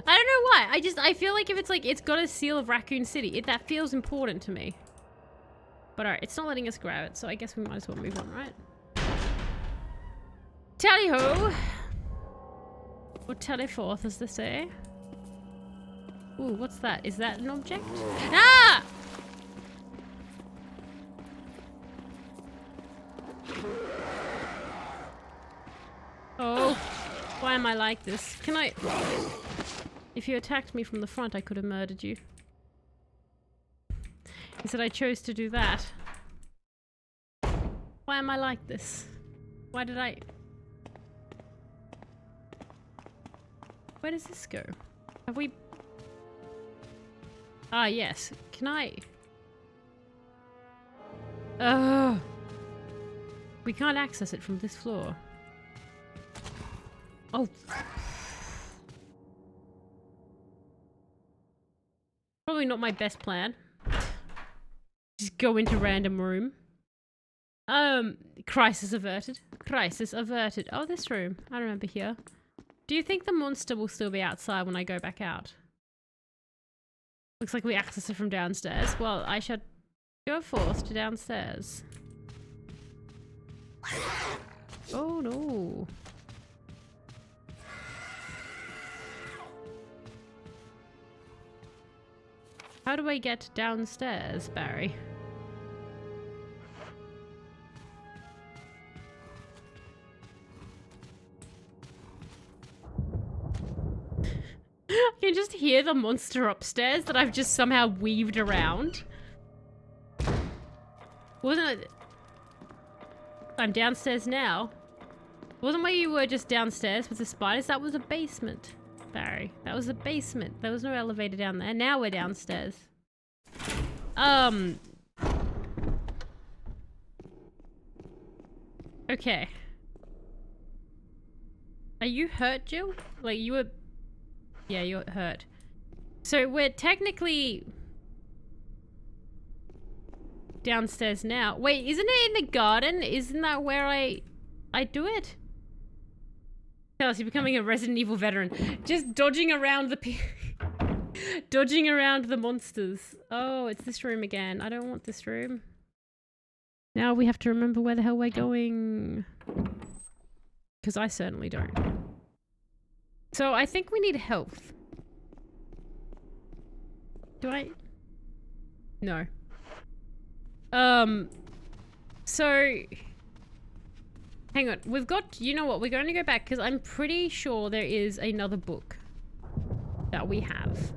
I don't know why. I feel like if it's like, it's got a seal of Raccoon City, that feels important to me. But alright, it's not letting us grab it, so I guess we might as well move on, right? Tally-ho! Or tally-forth, as they say. Ooh, what's that? Is that an object? Ah! Oh, why am I like this? Can I... If you attacked me from the front, I could have murdered you. Instead, I chose to do that. Why am I like this? Why did I... Where does this go? Have we... Ah, yes. Can I... Oh. We can't access it from this floor. Oh. Probably not my best plan. Just go into random room. Crisis averted. Crisis averted. Oh, this room. I remember here. Do you think the monster will still be outside when I go back out? Looks like we access it from downstairs. Well, I should go forth to downstairs. Oh no. How do I get downstairs, Barry? Can you just hear the monster upstairs that I've just somehow weaved around? Wasn't it? I'm downstairs now. Wasn't where you were just downstairs with the spiders? That was a basement, Barry. That was a basement. There was no elevator down there. Now we're downstairs. Okay. Are you hurt, Jill? Like, you were... Yeah, you're hurt. So we're technically... downstairs now. Wait, isn't it in the garden? Isn't that where I do it? Tell us, you're becoming a Resident Evil veteran. Just dodging around the dodging around the monsters. Oh, it's this room again. I don't want this room. Now we have to remember where the hell we're going. Because I certainly don't. So I think we need health. Do I? No. So... Hang on, we've got... You know what, we're going to go back because I'm pretty sure there is another book that we have.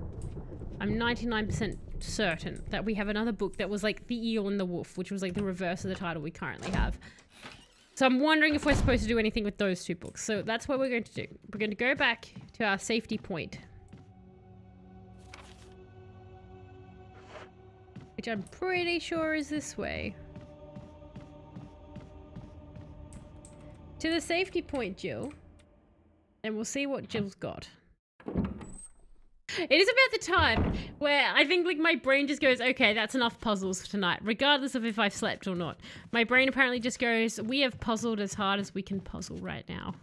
I'm 99% certain that we have another book that was like The Eel and the Wolf, which was like the reverse of the title we currently have. So I'm wondering if we're supposed to do anything with those two books. So that's what we're going to do. We're going to go back to our safety point. Which I'm pretty sure is this way. To the safety point, Jill. And we'll see what Jill's got. It is about the time where I think like my brain just goes, okay, that's enough puzzles for tonight, regardless of if I've slept or not. My brain apparently just goes, we have puzzled as hard as we can puzzle right now.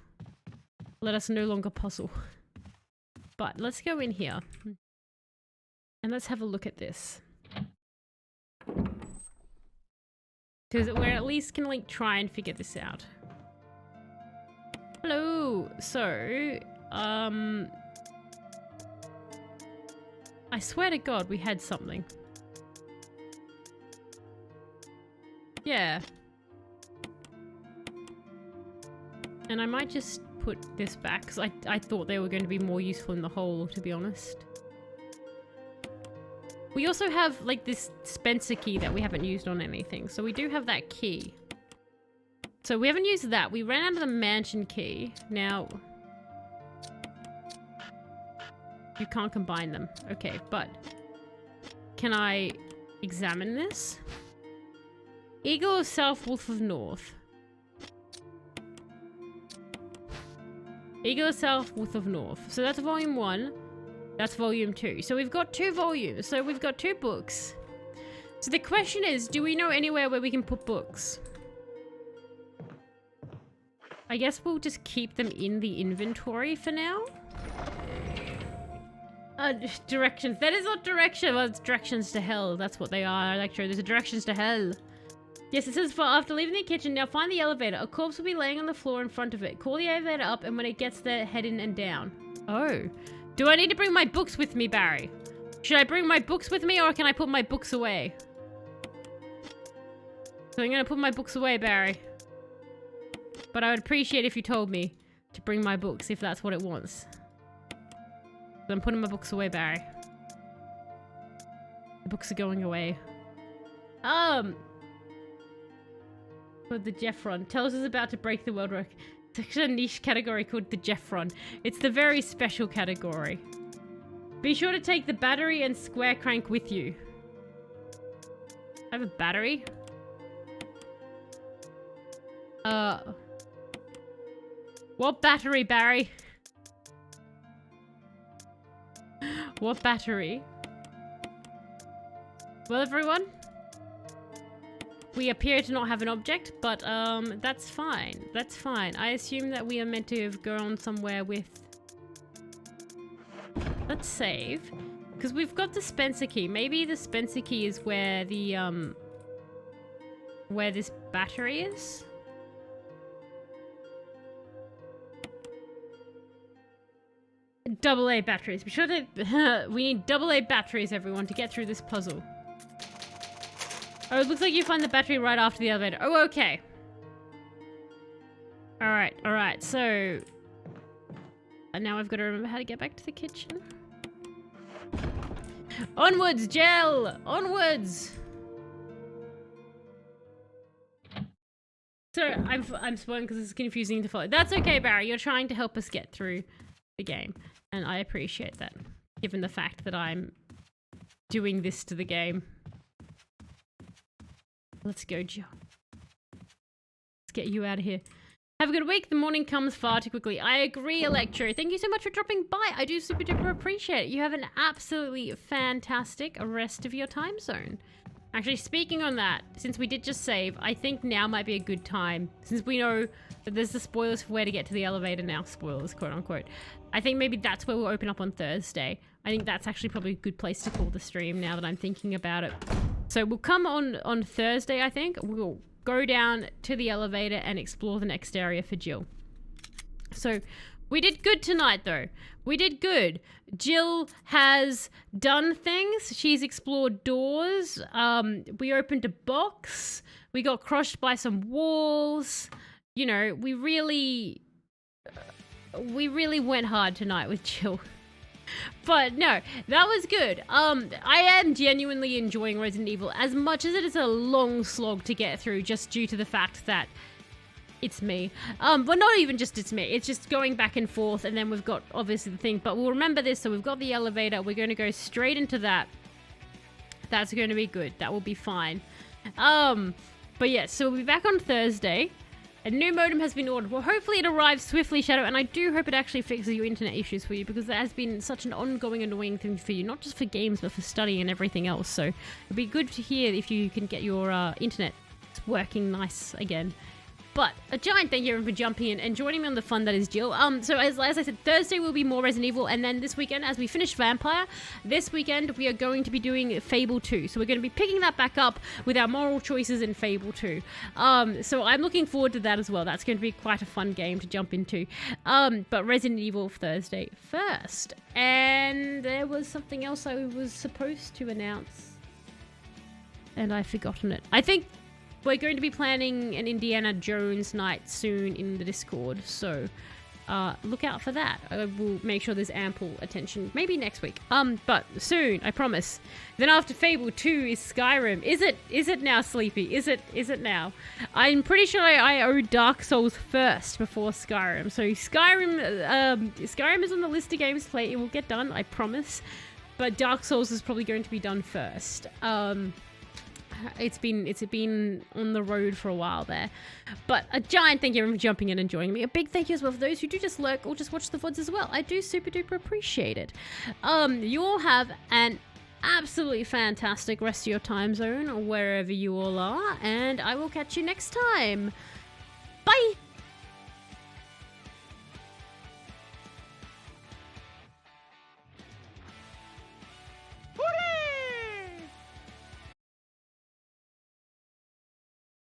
Let us no longer puzzle. But let's go in here. And let's have a look at this. Because we're at least can like try and figure this out. Hello. So, I swear to God, we had something. Yeah. And I might just put this back, because I thought they were going to be more useful in the hole, to be honest. We also have, like, this Spencer key that we haven't used on anything. So we do have that key. So we haven't used that. We ran out of the mansion key. Now... You can't combine them. Okay, but... Can I examine this? Eagle of South, Wolf of North. Eagle of South, Wolf of North. So that's volume 1. That's volume 2. So we've got 2 volumes. So we've got 2 books. So the question is, do we know anywhere where we can put books? I guess we'll just keep them in the inventory for now. Directions. That is not direction. Well, it's directions to hell. That's what they are, Electro. There's a directions to hell. Yes, it says, for after leaving the kitchen, now find the elevator. A corpse will be laying on the floor in front of it. Call the elevator up, and when it gets there, head in and down. Oh. Do I need to bring my books with me, Barry? Should I bring my books with me, or can I put my books away? So I'm gonna put my books away, Barry. But I would appreciate if you told me to bring my books, if that's what it wants. So I'm putting my books away, Barry. The books are going away. For the Jeffron. Tells us about to break the world record. It's actually a niche category called the Jeffron. It's the very special category. Be sure to take the battery and square crank with you. I have a battery? What battery, Barry? What battery? Well, everyone, we appear to not have an object, but that's fine. That's fine. I assume that we are meant to have gone somewhere with... Let's save. Because we've got the Spencer key. Maybe the Spencer key is where the, where this battery is? AA batteries. Be sure to... we need AA batteries, everyone, to get through this puzzle. Oh, it looks like you find the battery right after the elevator. Oh, okay. Alright, alright, so... And now I've got to remember how to get back to the kitchen. Onwards, Gel! Onwards! So, I'm spoiling because it's confusing to follow. That's okay, Barry. You're trying to help us get through the game. And I appreciate that, given the fact that I'm doing this to the game. Let's go, Gel. Let's get you out of here. Have a good week. The morning comes far too quickly. I agree, Electro. Thank you so much for dropping by. I do super duper appreciate it. You have an absolutely fantastic rest of your time zone. Actually, speaking on that, since we did just save, I think now might be a good time. Since we know that there's the spoilers for where to get to the elevator now. Spoilers, quote unquote. I think maybe that's where we'll open up on Thursday. I think that's actually probably a good place to call the stream now that I'm thinking about it. So we'll come on Thursday, I think. We'll go down to the elevator and explore the next area for Jill. So we did good tonight, though. We did good. Jill has done things. She's explored doors. We opened a box. We got crushed by some walls. You know, we really went hard tonight with Jill. But no, that was good. I am genuinely enjoying Resident Evil as much as it is a long slog to get through, just due to the fact that it's me. But not even just it's me. It's just going back and forth, and then we've got obviously the thing. But we'll remember this. So we've got the elevator. We're going to go straight into that. That's going to be good. That will be fine. But yeah, so we'll be back on Thursday. A new modem has been ordered. Well, hopefully it arrives swiftly, Shadow, and I do hope it actually fixes your internet issues for you, because that has been such an ongoing annoying thing for you, not just for games, but for studying and everything else. So it'd be good to hear if you can get your internet working nice again. But a giant thank you for jumping in and joining me on the fun that is Jill. So as I said, Thursday will be more Resident Evil, and then this weekend, as we finish Vampire, this weekend we are going to be doing Fable 2. So we're going to be picking that back up with our moral choices in Fable 2. So I'm looking forward to that as well. That's going to be quite a fun game to jump into. But Resident Evil Thursday first. And there was something else I was supposed to announce, and I've forgotten it. I think we're going to be planning an Indiana Jones night soon in the Discord, so look out for that. I will make sure there's ample attention, maybe next week. But soon, I promise. Then after Fable 2 is Skyrim. Is it now, Sleepy? Is it now? I'm pretty sure I owe Dark Souls first before Skyrim. So Skyrim is on the list of games to play. It will get done, I promise. But Dark Souls is probably going to be done first. It's been on the road for a while there. But a giant thank you for jumping in and joining me. A big thank you as well for those who do just lurk or just watch the VODs as well. I do super duper appreciate it. You all have an absolutely fantastic rest of your time zone, wherever you all are, and I will catch you next time. Bye!